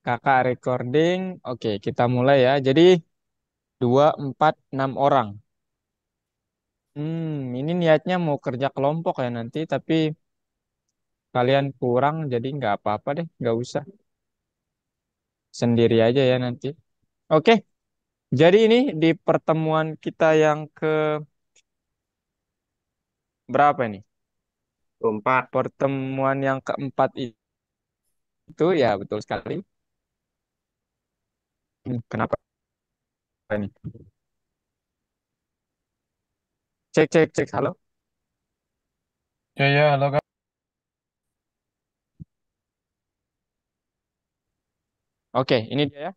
Kakak recording. Oke, kita mulai ya. Jadi 2, 4, 6 orang. Ini niatnya mau kerja kelompok ya nanti, tapi kalian kurang, jadi nggak apa-apa deh, nggak usah. Sendiri aja ya nanti. Oke, jadi ini di pertemuan kita yang ke berapa ini? 4. Pertemuan yang keempat itu ya betul sekali. Kenapa ini? Cek, cek, cek. Halo. Ya, ya, halo Kak. Oke, ini dia ya.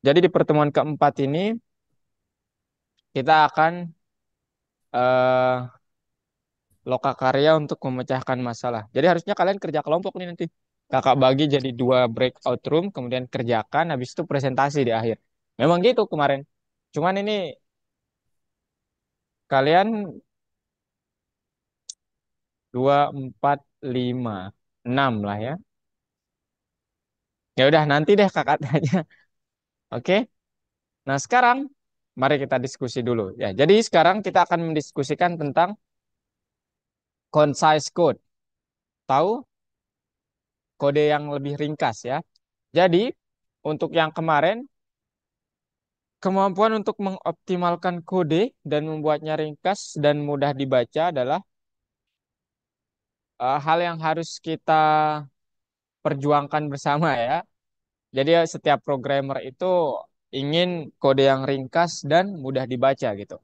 Jadi di pertemuan keempat ini kita akan eh lokakarya untuk memecahkan masalah. Jadi harusnya kalian kerja kelompok nih nanti. Kakak bagi jadi 2 breakout room, kemudian kerjakan, habis itu presentasi di akhir. Memang gitu kemarin. Cuman ini kalian 2, 4, 5, 6 lah ya. Ya udah nanti deh kakak tanya. Oke. Nah sekarang mari kita diskusi dulu. Ya, jadi sekarang kita akan mendiskusikan tentang concise code. Tahu kode yang lebih ringkas ya. Jadi untuk yang kemarin kemampuan untuk mengoptimalkan kode dan membuatnya ringkas dan mudah dibaca adalah hal yang harus kita perjuangkan bersama ya. Jadi setiap programmer itu ingin kode yang ringkas dan mudah dibaca gitu.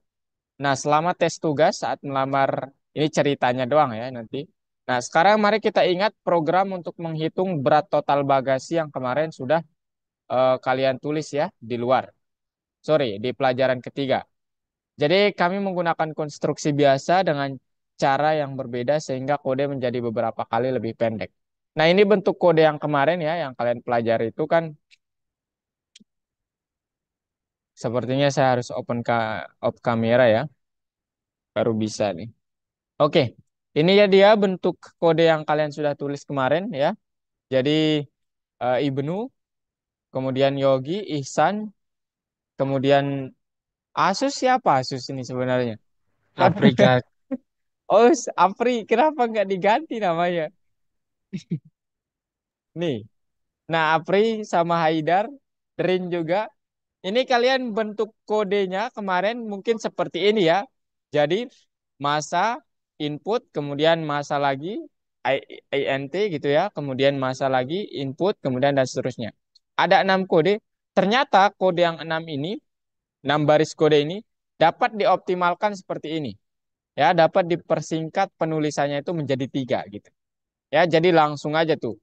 Nah, selama tes tugas saat melamar ini ceritanya doang ya nanti. Nah, sekarang mari kita ingat program untuk menghitung berat total bagasi yang kemarin sudah kalian tulis ya di luar. Sorry, di pelajaran ketiga. Jadi kami menggunakan konstruksi biasa dengan cara yang berbeda sehingga kode menjadi beberapa kali lebih pendek. Nah, ini bentuk kode yang kemarin ya, yang kalian pelajari itu kan sepertinya saya harus off kamera ya, baru bisa nih. Oke, ini ya dia bentuk kode yang kalian sudah tulis kemarin ya. Jadi Ibnu, kemudian Yogi, Ihsan, kemudian Asus siapa Asus ini sebenarnya? Afrika. Oh, Apri, kenapa nggak diganti namanya? Nih. Nah, Apri sama Haidar, Rin juga. Ini kalian bentuk kodenya kemarin mungkin seperti ini ya. Jadi masa input, kemudian masa lagi int gitu ya, kemudian masa lagi input, kemudian dan seterusnya. Ada 6 kode. Ternyata kode yang 6 ini, 6 baris kode ini dapat dioptimalkan seperti ini. Ya, dapat dipersingkat penulisannya itu menjadi 3 gitu. Ya, jadi langsung aja tuh.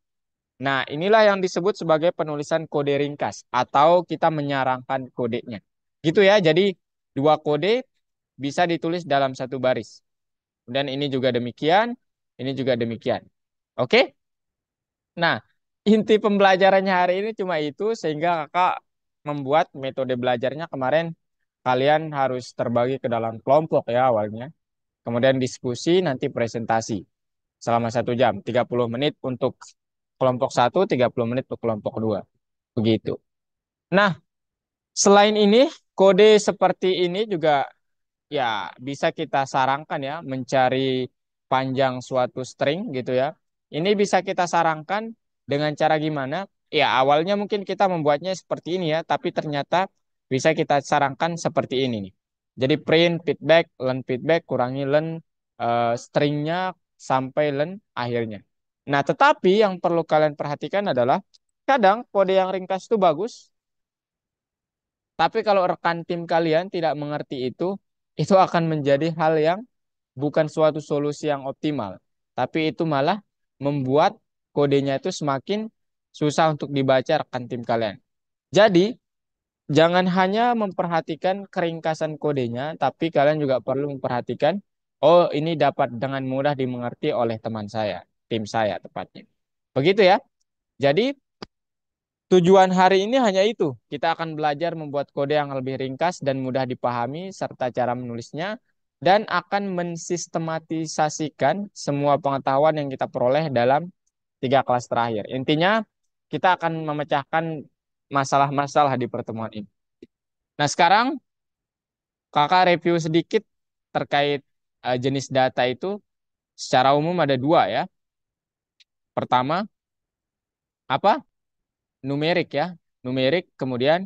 Nah, inilah yang disebut sebagai penulisan kode ringkas atau kita menyarankan kodenya. Gitu ya. Jadi 2 kode bisa ditulis dalam satu baris. Dan ini juga demikian, ini juga demikian. Oke? Nah, inti pembelajarannya hari ini cuma itu sehingga kakak membuat metode belajarnya kemarin kalian harus terbagi ke dalam kelompok ya awalnya. Kemudian diskusi, nanti presentasi selama 1 jam, 30 menit untuk kelompok satu, 30 menit untuk kelompok dua. Begitu. Nah, selain ini, kode seperti ini juga ya bisa kita sarankan ya, mencari panjang suatu string gitu ya. Ini bisa kita sarankan dengan cara gimana? Ya, awalnya mungkin kita membuatnya seperti ini ya, tapi ternyata bisa kita sarankan seperti ini nih. Jadi print feedback, len feedback, kurangi len stringnya sampai len akhirnya. Nah, tetapi yang perlu kalian perhatikan adalah kadang kode yang ringkas itu bagus, tapi kalau rekan tim kalian tidak mengerti itu akan menjadi hal yang bukan suatu solusi yang optimal. Tapi itu malah membuat kodenya itu semakin susah untuk dibaca rekan tim kalian. Jadi, jangan hanya memperhatikan keringkasan kodenya, tapi kalian juga perlu memperhatikan, oh ini dapat dengan mudah dimengerti oleh teman saya, tim saya tepatnya. Begitu ya. Jadi, tujuan hari ini hanya itu. Kita akan belajar membuat kode yang lebih ringkas dan mudah dipahami serta cara menulisnya dan akan mensistematisasikan semua pengetahuan yang kita peroleh dalam 3 kelas terakhir. Intinya kita akan memecahkan masalah-masalah di pertemuan ini. Nah, sekarang kakak review sedikit terkait jenis data itu. Secara umum ada dua ya. Pertama, apa? Numerik ya. Numerik, kemudian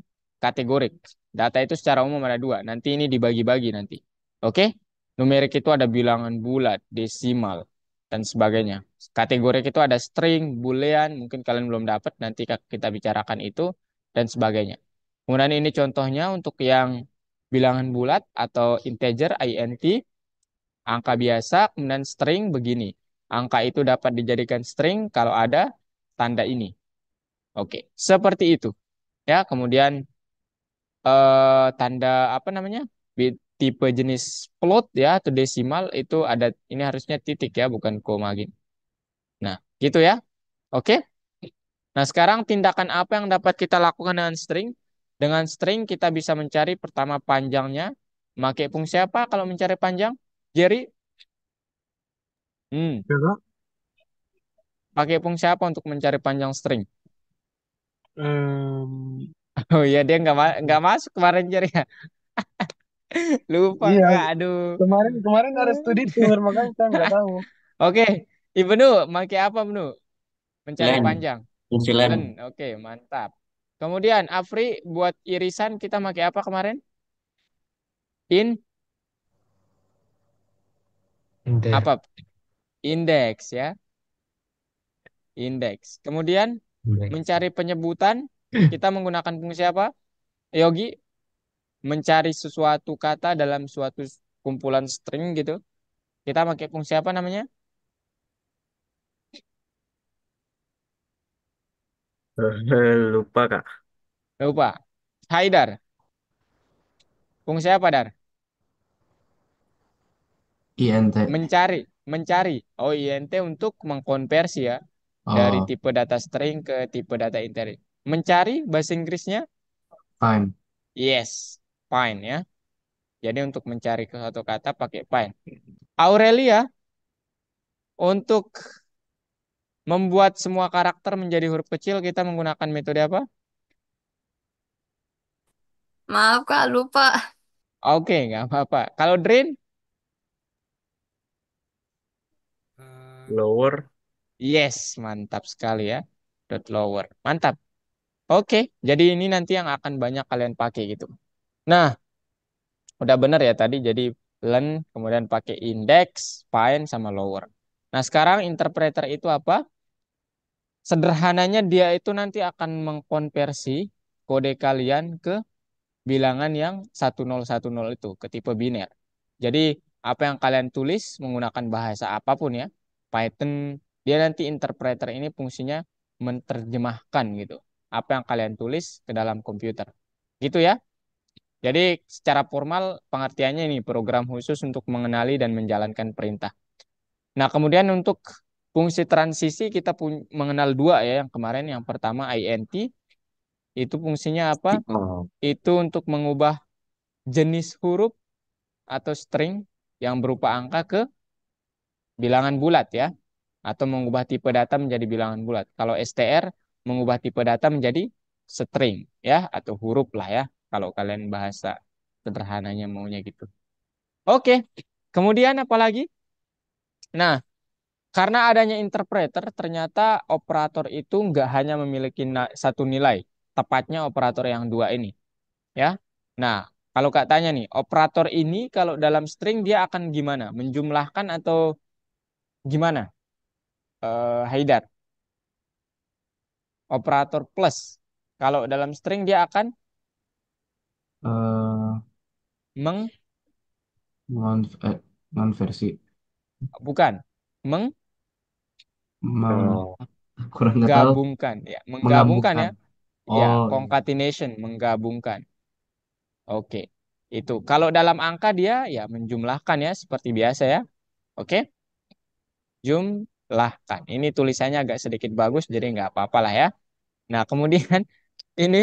kategorik. Data itu secara umum ada dua. Nanti ini dibagi-bagi nanti. Oke? Numerik itu ada bilangan bulat, desimal, dan sebagainya. Kategorik itu ada string, boolean, mungkin kalian belum dapat, nanti kita bicarakan itu, dan sebagainya. Kemudian ini contohnya untuk yang bilangan bulat atau integer, int, angka biasa, kemudian string begini. Angka itu dapat dijadikan string kalau ada tanda ini. Oke, seperti itu. Ya, kemudian tanda apa namanya? Tipe jenis float ya atau desimal itu ada ini harusnya titik ya, bukan koma gini. Nah, gitu ya. Oke. Nah, sekarang tindakan apa yang dapat kita lakukan dengan string? Dengan string kita bisa mencari pertama panjangnya. Pakai fungsi apa kalau mencari panjang? Jerry? Hmm, Ya, Kak. pakai fungsi apa untuk mencari panjang string? Em, Oh iya dia nggak masuk kemarin Jerry ya. Lupa iya, nggak? Aduh. kemarin kemarin ada studi tour, makanya saya nggak tahu. Oke, Ibnu, pakai apa, Ibnu? Mencari Len, panjang. fungsi len, Len, oke, mantap. Kemudian Afri buat irisan kita pakai apa kemarin? In inter, apa? Indeks ya, indeks. Kemudian indeks, mencari penyebutan kita menggunakan fungsi apa? Yogi, mencari sesuatu kata dalam suatu kumpulan string gitu. Kita pakai fungsi apa namanya? Lupa, Kak. Lupa. Haidar, fungsi apa, Dar? int, Mencari, mencari. Oh, INT untuk mengkonversi ya dari oh, tipe data string ke tipe data integer. Mencari bahasa Inggrisnya fine, yes, find ya. Jadi untuk mencari ke suatu kata pakai find. Aurelia untuk membuat semua karakter menjadi huruf kecil kita menggunakan metode apa? Maaf Kak, lupa. Oke, nggak apa-apa. Kalau Drain, Lower. yes, mantap sekali ya. Dot lower, mantap. Oke, jadi ini nanti yang akan banyak kalian pakai gitu. Nah, udah bener ya tadi. Jadi len, kemudian pakai index, find, sama lower. Nah, sekarang interpreter itu apa? Sederhananya dia itu nanti akan mengkonversi kode kalian ke bilangan yang 1010 itu, ke tipe biner. Jadi apa yang kalian tulis menggunakan bahasa apapun ya, Python, dia nanti interpreter ini fungsinya menerjemahkan gitu. Apa yang kalian tulis ke dalam komputer. Gitu ya. Jadi secara formal pengertiannya ini program khusus untuk mengenali dan menjalankan perintah. Nah, kemudian untuk fungsi transisi kita mengenal dua ya yang kemarin. Yang pertama int itu fungsinya apa? oh, Itu untuk mengubah jenis huruf atau string yang berupa angka ke bilangan bulat ya, atau mengubah tipe data menjadi bilangan bulat. Kalau str mengubah tipe data menjadi string ya atau huruf lah ya kalau kalian bahasa sederhananya maunya gitu. Oke, kemudian apa lagi? Nah, karena adanya interpreter, ternyata operator itu nggak hanya memiliki satu nilai, tepatnya operator yang dua ini, ya. Nah, kalau Kak tanya nih, operator ini kalau dalam string dia akan gimana? Menjumlahkan atau gimana? Haidar, operator plus. Kalau dalam string dia akan eh, meng, non, versi, bukan, meng, Oh, kurang nggak tahu, menggabungkan, ya, menggabungkan menggabungkan, ya, ya, oh, concatenation, menggabungkan. Oke, itu. Kalau dalam angka dia ya menjumlahkan ya seperti biasa ya. Oke, jumlahkan. Ini tulisannya agak sedikit bagus jadi nggak apa-apa lah ya. Nah kemudian ini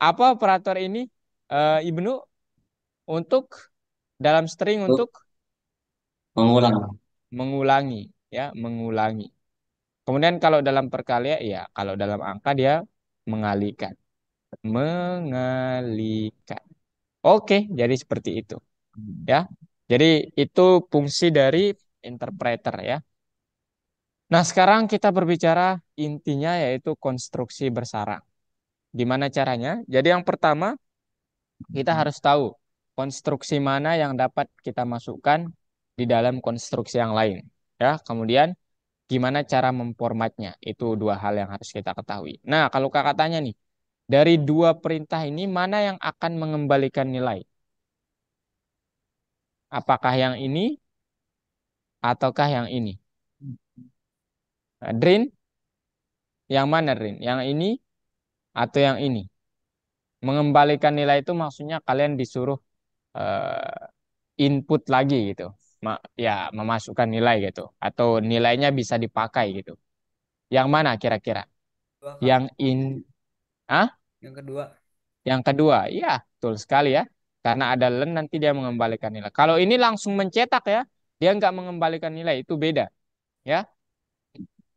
apa operator ini Ibnu untuk dalam string untuk untuk mengulang, mengulangi ya mengulangi. Kemudian kalau dalam perkalian ya kalau dalam angka dia mengalihkan. Mengalihkan. Oke, jadi seperti itu. Ya. Jadi itu fungsi dari interpreter ya. Nah, sekarang kita berbicara intinya yaitu konstruksi bersarang. Gimana caranya? Jadi yang pertama, kita harus tahu konstruksi mana yang dapat kita masukkan di dalam konstruksi yang lain. Ya, kemudian gimana cara memformatnya? Itu dua hal yang harus kita ketahui. Nah, kalau kakak tanya nih, dari dua perintah ini mana yang akan mengembalikan nilai? Apakah yang ini ataukah yang ini? Nah, Drin, yang mana Drin? Yang ini atau yang ini? Mengembalikan nilai itu maksudnya kalian disuruh input lagi gitu. Ya, memasukkan nilai gitu. Atau nilainya bisa dipakai gitu. Yang mana kira-kira? Dua, Kak. Yang in, ah? Yang kedua. Yang kedua, iya, betul sekali ya. Karena ada len nanti dia mengembalikan nilai. Kalau ini langsung mencetak ya, dia nggak mengembalikan nilai, itu beda ya.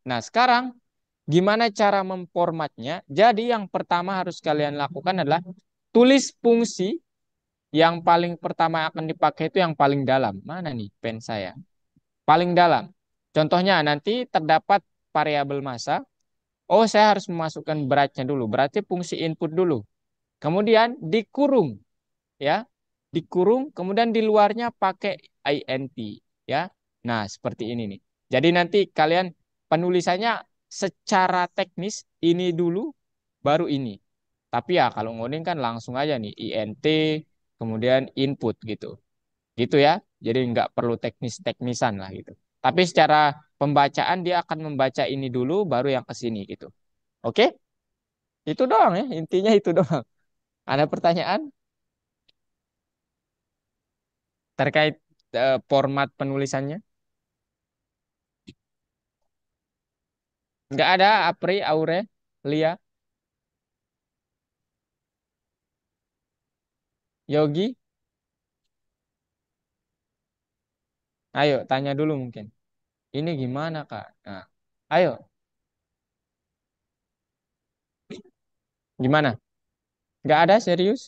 Nah, sekarang gimana cara memformatnya? Jadi yang pertama harus kalian lakukan adalah tulis fungsi yang paling pertama akan dipakai itu yang paling dalam. Mana nih pen saya? Paling dalam. Contohnya nanti terdapat variabel massa. Oh, saya harus memasukkan beratnya dulu. Berarti fungsi input dulu. Kemudian dikurung ya, dikurung, kemudian di luarnya pakai int ya. Nah, seperti ini nih. Jadi nanti kalian penulisannya secara teknis ini dulu baru ini. Tapi ya kalau ngoding kan langsung aja nih int kemudian input gitu. Gitu ya. Jadi nggak perlu teknis-teknisan lah gitu. Tapi secara pembacaan dia akan membaca ini dulu baru yang ke sini gitu. Oke? Itu doang ya, intinya itu doang. Ada pertanyaan terkait format penulisannya? Nggak ada, Apri, Aure, Lia, Yogi. Ayo, tanya dulu mungkin. Ini gimana, Kak? Nah, ayo, gimana? Nggak ada, serius?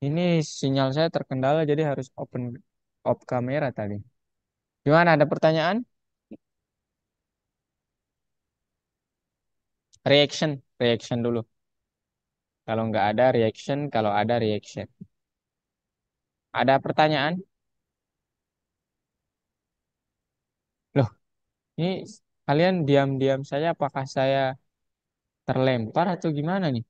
Ini sinyal saya terkendala, jadi harus off kamera tadi. Gimana, ada pertanyaan? Reaction dulu. Kalau nggak ada, reaction. Kalau ada, reaction. Ada pertanyaan? Loh, ini kalian diam-diam saja, apakah saya terlempar atau gimana nih?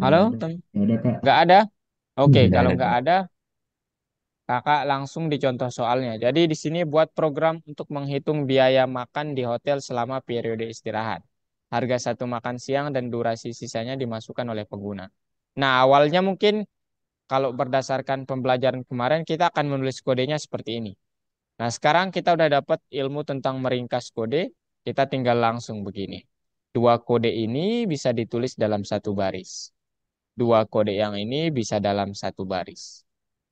Halo, Nggak ada. tem? Nggak ada, Kak. Nggak ada? Oke, Nggak kalau ada, nggak Kak. ada, kakak langsung dicontoh soalnya. Jadi di sini buat program untuk menghitung biaya makan di hotel selama periode istirahat. Harga satu makan siang dan durasi sisanya dimasukkan oleh pengguna. Nah, awalnya mungkin kalau berdasarkan pembelajaran kemarin kita akan menulis kodenya seperti ini. Nah, sekarang kita udah dapat ilmu tentang meringkas kode, kita tinggal langsung begini. Dua kode ini bisa ditulis dalam satu baris. Dua kode yang ini bisa dalam satu baris.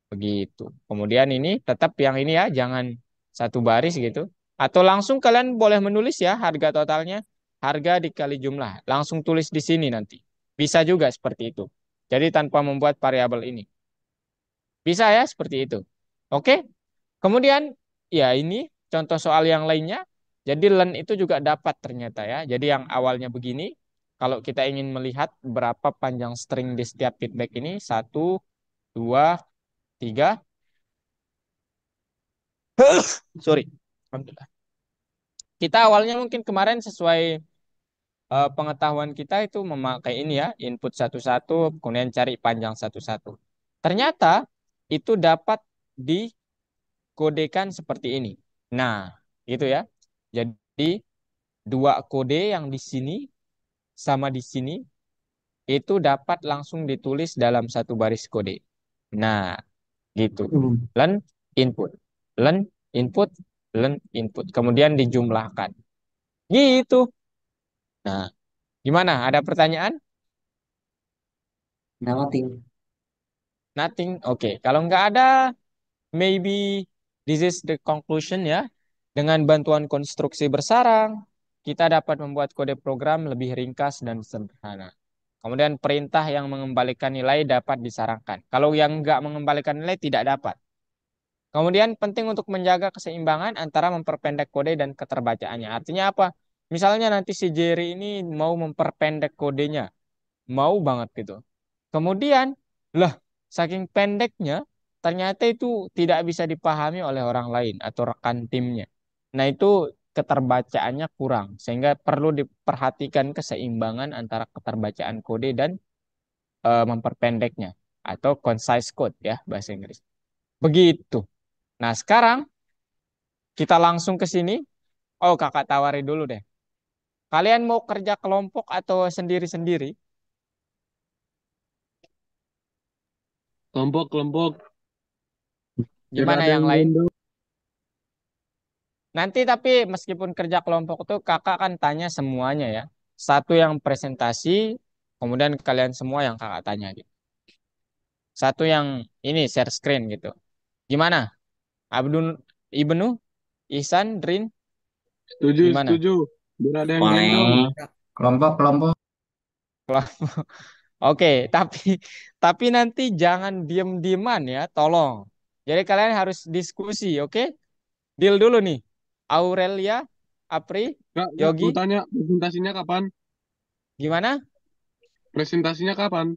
Begitu. Kemudian ini tetap yang ini ya, jangan satu baris gitu. Atau langsung kalian boleh menulis ya harga totalnya, harga dikali jumlah. Langsung tulis di sini nanti. Bisa juga seperti itu. Jadi tanpa membuat variabel ini. Bisa ya seperti itu. Oke. Kemudian ya ini contoh soal yang lainnya. Jadi len itu juga dapat ternyata ya. Jadi yang awalnya begini, kalau kita ingin melihat berapa panjang string di setiap feedback ini, satu, dua, tiga, sorry. Alhamdulillah. Kita awalnya mungkin kemarin sesuai pengetahuan kita itu memakai ini ya, input satu-satu, kemudian cari panjang satu-satu. Ternyata itu dapat dikodekan seperti ini. Nah, gitu ya. Jadi dua kode yang di sini sama di sini itu dapat langsung ditulis dalam satu baris kode. Nah, gitu. Len input, len input, len input. Kemudian dijumlahkan. Gitu. Nah, gimana? Ada pertanyaan? Nothing. Nothing. Oke. Kalau nggak ada, maybe this is the conclusion ya. Dengan bantuan konstruksi bersarang, kita dapat membuat kode program lebih ringkas dan sederhana. Kemudian perintah yang mengembalikan nilai dapat disarankan. Kalau yang nggak mengembalikan nilai tidak dapat. Kemudian penting untuk menjaga keseimbangan antara memperpendek kode dan keterbacaannya. Artinya apa? Misalnya nanti si Jerry ini mau memperpendek kodenya, mau banget gitu. Kemudian, lah, saking pendeknya, ternyata itu tidak bisa dipahami oleh orang lain atau rekan timnya. Nah, itu keterbacaannya kurang, sehingga perlu diperhatikan keseimbangan antara keterbacaan kode dan memperpendeknya, atau concise code ya, bahasa Inggris. Begitu. Nah, sekarang kita langsung ke sini. Oh, kakak tawari dulu deh. Kalian mau kerja kelompok atau sendiri-sendiri? Kelompok. Tidak Gimana ada yang yang lain? mundur. Nanti tapi meskipun kerja kelompok itu kakak akan tanya semuanya ya. Satu yang presentasi, kemudian kalian semua yang kakak tanya gitu. Satu yang ini share screen gitu. Gimana? Abdul, Ibnu, Ihsan, Drin, gimana? Setuju. Tidak ada yang gendong. Boleh. Kelompok. Oke, tapi nanti jangan diem-dieman ya, tolong. Jadi kalian harus diskusi, oke? Deal dulu nih. Aurelia, Apri, Kak, Yogi, mau tanya presentasinya kapan? gimana? Presentasinya kapan?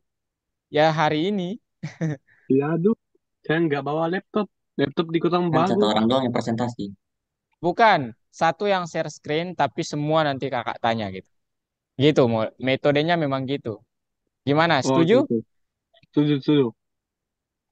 Ya hari ini. Ya aduh, saya nggak bawa laptop. Laptop di Kota Kan satu bagus. orang doang yang presentasi. Bukan, satu yang share screen tapi semua nanti kakak tanya gitu. Gitu, metodenya memang gitu. Gimana? Oh, Setuju? oke, oke. Setuju.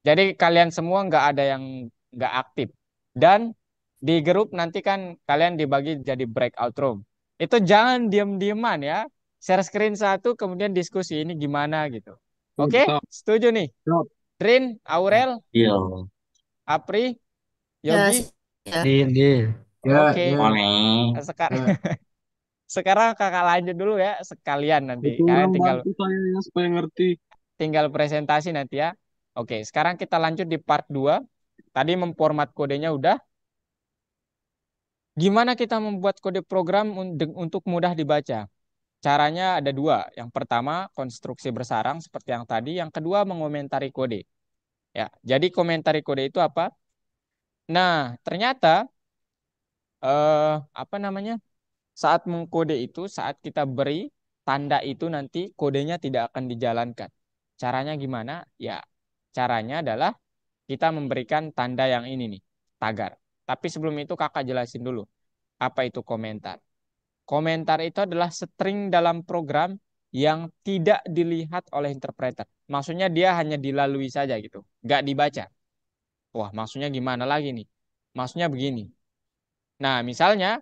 Jadi kalian semua nggak ada yang nggak aktif. Dan di grup nanti kan kalian dibagi jadi breakout room. Itu jangan diem-dieman ya. Share screen satu, kemudian diskusi ini gimana gitu. Oke? Stop, Setuju nih? stop. Trin, Aurel, Iya. Apri, Ya, Yogi. ya. Deal. Oke. Boleh. Sekarang sekarang kakak lanjut dulu ya sekalian nanti. Kalian Tolong tinggal bantu saya ya supaya ngerti. tinggal presentasi nanti ya. Oke, sekarang kita lanjut di part 2. Tadi memformat kodenya udah. Gimana kita membuat kode program untuk mudah dibaca? Caranya ada dua. Yang pertama, konstruksi bersarang seperti yang tadi. Yang kedua, mengomentari kode. Ya, jadi komentari kode itu apa? Nah, ternyata apa namanya? Saat mengkode itu, saat kita beri tanda itu nanti kodenya tidak akan dijalankan. Caranya gimana? Ya, caranya adalah kita memberikan tanda yang ini nih, tagar. Tapi sebelum itu kakak jelasin dulu, apa itu komentar. Komentar itu adalah string dalam program yang tidak dilihat oleh interpreter. Maksudnya dia hanya dilalui saja gitu, nggak dibaca. Wah, maksudnya gimana lagi nih? Maksudnya begini. Nah, misalnya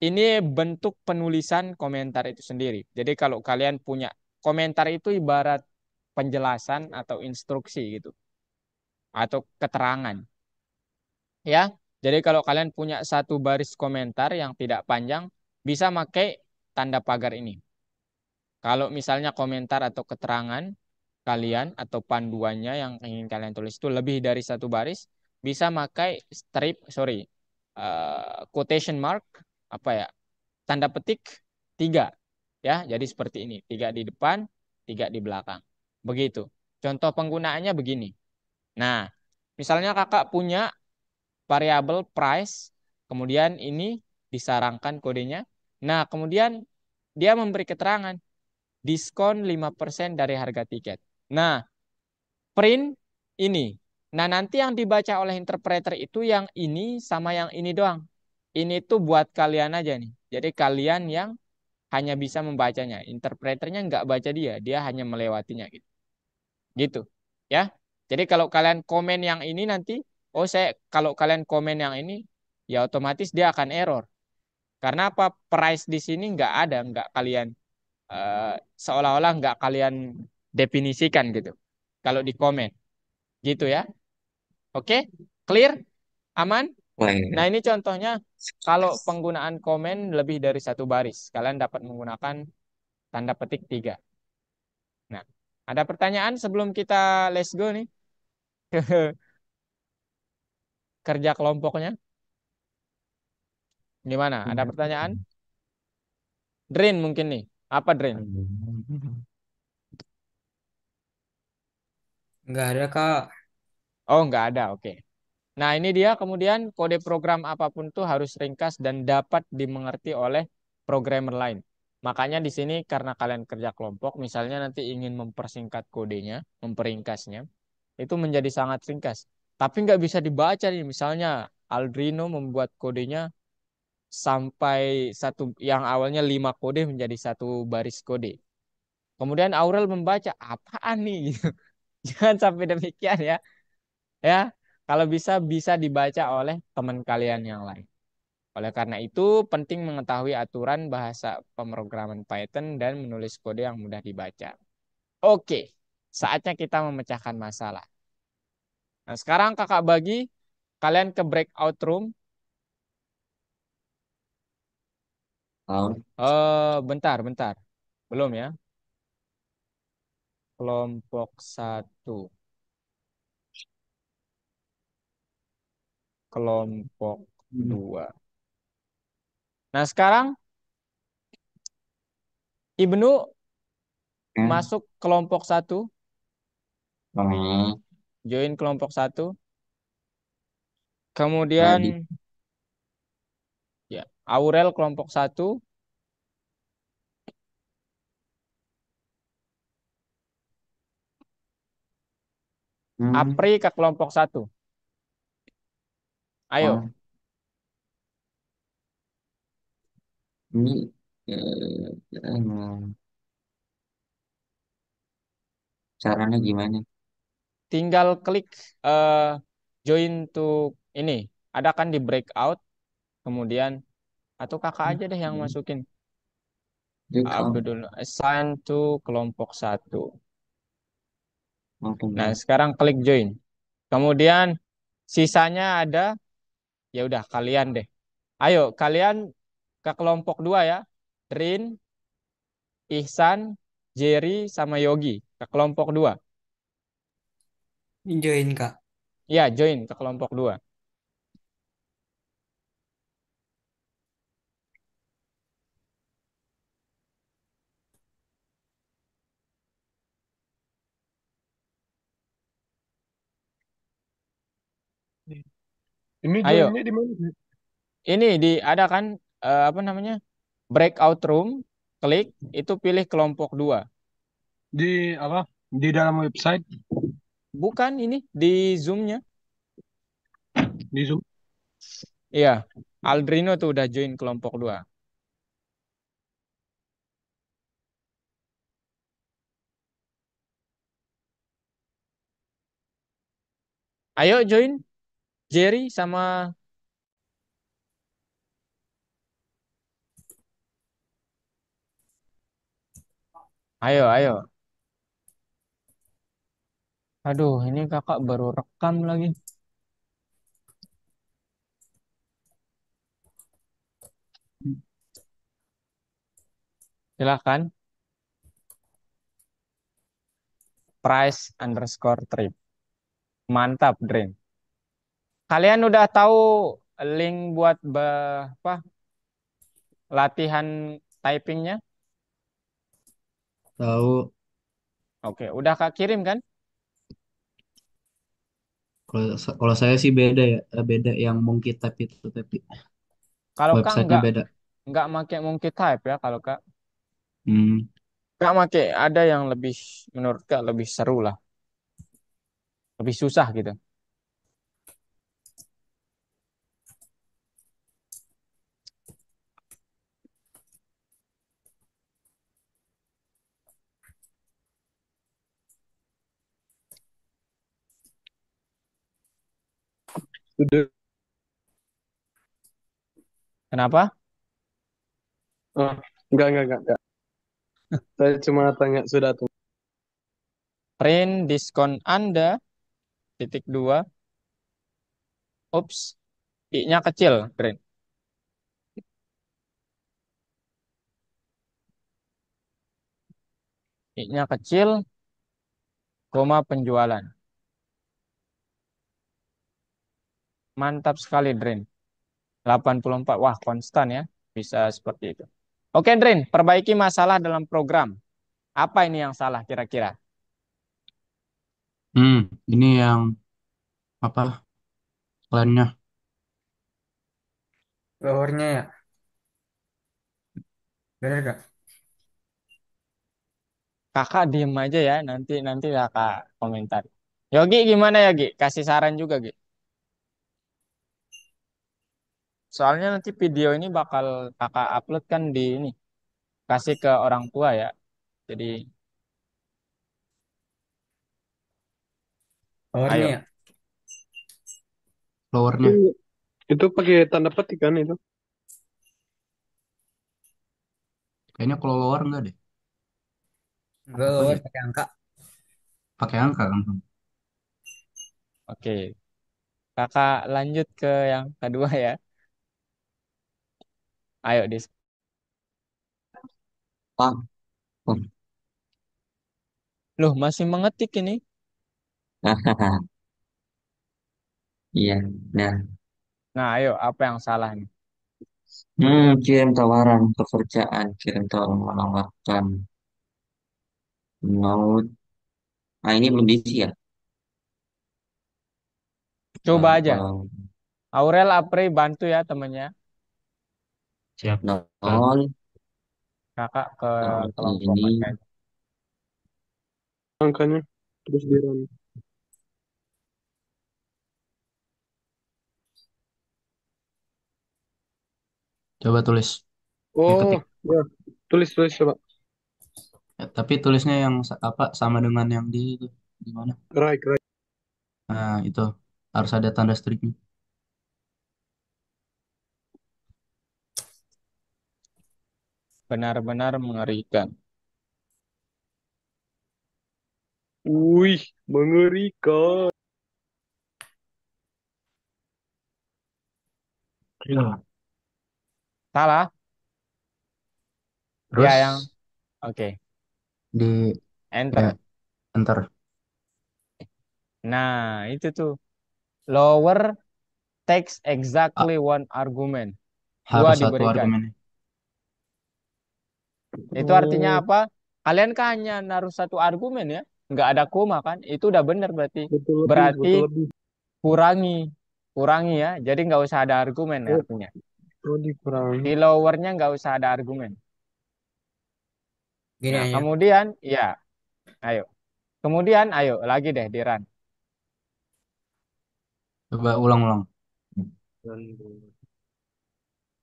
ini bentuk penulisan komentar itu sendiri. Jadi kalau kalian punya komentar itu ibarat penjelasan atau instruksi gitu, atau keterangan. Ya, jadi kalau kalian punya satu baris komentar yang tidak panjang, bisa pakai tanda pagar ini. Kalau misalnya komentar atau keterangan kalian atau panduannya yang ingin kalian tulis itu lebih dari satu baris, bisa pakai quotation mark, apa ya, tanda petik 3. Ya, jadi seperti ini, 3 di depan, 3 di belakang. Begitu. Contoh penggunaannya begini. Nah, misalnya kakak punya variabel price, kemudian ini disarangkan kodenya. Nah, kemudian dia memberi keterangan diskon 5% dari harga tiket. Nah, print ini. Nah, nanti yang dibaca oleh interpreter itu yang ini sama yang ini doang. Ini tuh buat kalian aja nih. Jadi kalian yang hanya bisa membacanya. Interpreternya nggak baca dia hanya melewatinya gitu. Gitu. Ya. Jadi kalau kalian komen yang ini nanti, kalau kalian komen yang ini, ya otomatis dia akan error. Karena apa? Price di sini nggak ada, nggak kalian eh, seolah-olah nggak kalian definisikan gitu. Kalau di komen, gitu ya. Oke, clear, aman. Nah Boleh. ini contohnya kalau penggunaan komen lebih dari satu baris, kalian dapat menggunakan tanda petik 3. Nah, ada pertanyaan sebelum kita let's go nih ke kerja kelompoknya? Gimana? Ada pertanyaan? Drain mungkin nih. Apa drain? Nggak ada, Kak. Oh, nggak ada. Oke. Nah, ini dia kemudian kode program apapun tuh harus ringkas dan dapat dimengerti oleh programmer lain. Makanya di sini karena kalian kerja kelompok, misalnya nanti ingin mempersingkat kodenya, memperingkasnya, itu menjadi sangat ringkas. Tapi nggak bisa dibaca nih. Misalnya Aldrino membuat kodenya sampai satu yang awalnya 5 kode menjadi satu baris kode. Kemudian Aurel membaca apaan nih? Jangan sampai demikian ya. Ya, kalau bisa bisa dibaca oleh teman kalian yang lain. Oleh karena itu, penting mengetahui aturan bahasa pemrograman Python dan menulis kode yang mudah dibaca. Oke, saatnya kita memecahkan masalah. Nah, sekarang kakak bagi kalian ke breakout room. Tahu. Bentar, bentar. Belum ya. Kelompok satu, kelompok dua. Nah, sekarang Ibnu Ya. masuk kelompok satu, Oh, join kelompok satu. tadi. Kemudian ya, Aurel kelompok satu, Hmm. Apri ke kelompok satu. Ayo, Oh, ini caranya gimana? tinggal klik eh, join to ini. Ada kan di breakout, kemudian atau kakak aja deh yang masukin. Break out. Abdul assign to kelompok satu. Oke, Nah, bro. sekarang klik join. Kemudian sisanya ada, ya udah kalian deh. Ayo, kalian ke kelompok dua ya. Trin, Ihsan, Jerry, sama Yogi. Ke kelompok dua. Join, Kak. Ya, join ke kelompok dua. Ini Ayo, joinnya di mana sih? ini ada kan apa namanya? Breakout room, klik, itu pilih kelompok dua. Di apa? Di dalam website, Bukan ini di Zoom-nya. di Zoom. Iya, Aldrino tuh udah join kelompok dua. Ayo join Jerry sama ayo ayo. Aduh, ini kakak baru rekam lagi. Silahkan. Price underscore trip. Mantap, Dren. Kalian udah tahu link buat apa latihan typingnya? Tahu. Oke, udah kak kirim kan? Kalau saya sih beda ya, beda yang Monkey Type itu tapi Kalau kak websitenya beda. nggak pakai monkey type ya kalau kak. Hmm. Kak pakai ada yang lebih menurut kak lebih seru lah, lebih susah gitu. Sudah. Kenapa? Oh, enggak. Saya cuma tanya sudah tuh. Print diskon Anda titik dua. Ups, i-nya kecil, Dren. I-nya kecil, koma penjualan. Mantap sekali, Dren. 84. Wah, konstan ya. Bisa seperti itu. Oke, Drin, perbaiki masalah dalam program. Apa ini yang salah kira-kira? Hmm, ini yang apa? Lainnya. Lowernya ya. Bener gak? Kakak diem aja ya, nanti nanti kakak komentar. Yogi gimana ya, Gi? Kasih saran juga, Gi. Soalnya nanti video ini bakal kakak upload kan di ini, kasih ke orang tua ya. Jadi, Lowernya ayo. ya. Lowernya. Itu pakai tanda petik kan itu? Kayaknya kalau lower enggak deh. Enggak, Apa lower ya? pakai angka. Pakai angka kan. Oke, kakak lanjut ke yang kedua ya. Ayo, Ah, oh. Loh, masih mengetik ini. Iya. Nah, Nah, ayo, apa yang salah nih? kirim tawaran pekerjaan, kirim tawaran menawarkan. Mau, ah ini belum diisi ya? Coba aja. Eh, Aurel, Apri, bantu ya temennya. Siap. Bang. nol, Kakak ke nol kelompok ini, aja. Angkanya terus di run. Coba tulis. Oh, Diketik. ya. Tulis coba. Tapi tulisnya yang apa sama dengan yang di itu. Di mana? Right, right. Nah, itu harus ada tanda striknya. Benar-benar mengerikan. Wih, mengerikan. Iya. Salah? Ya, yang Terus oke. di ya Enter. enter. Nah, itu tuh. Lower takes Ah, exactly one argument. Dua harus satu diberikan. argumennya. Itu artinya Oh, apa? Kalian kan hanya naruh satu argumen ya. Nggak ada koma kan? Itu udah benar berarti. betul lebih, Berarti betul lebih. kurangi. Kurangi ya. Jadi nggak usah ada argumen ya Oh, artinya. oh dikurangi. Di lowernya nggak usah ada argumen. Gini Nah, aja. kemudian, ya, ayo. Kemudian, ayo, lagi deh di run. Coba ulang-ulang.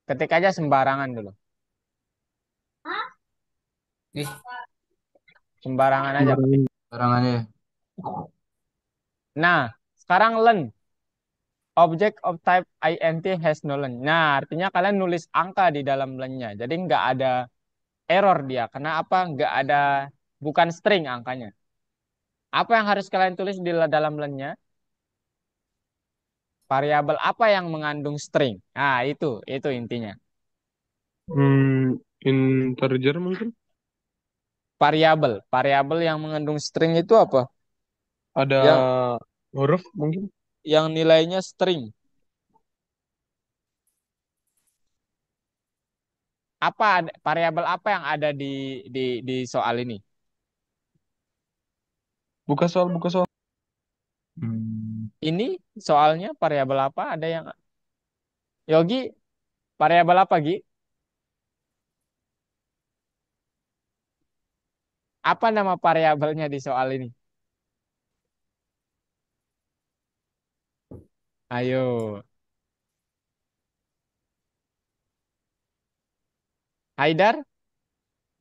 Ketik aja sembarangan dulu. Ih, Sembarangan aja ketik. Sembarangan. Sekarang aja ya. Nah, sekarang learn. Object of type int has no len. Nah, artinya kalian nulis angka di dalam lennya. Jadi nggak ada error dia. Kenapa? Nggak ada, bukan string angkanya. Apa yang harus kalian tulis di dalam lennya? Variabel apa yang mengandung string? Nah, itu intinya. Integer mungkin. Variabel yang mengandung string itu apa? Ada Yang huruf mungkin. yang nilainya string. Variabel apa yang ada di soal ini? Buka soal. Hmm, Ini soalnya variabel apa? Ada yang Yogi, variabel apa, Gi? Apa nama variabelnya di soal ini? Ayo, Haidar,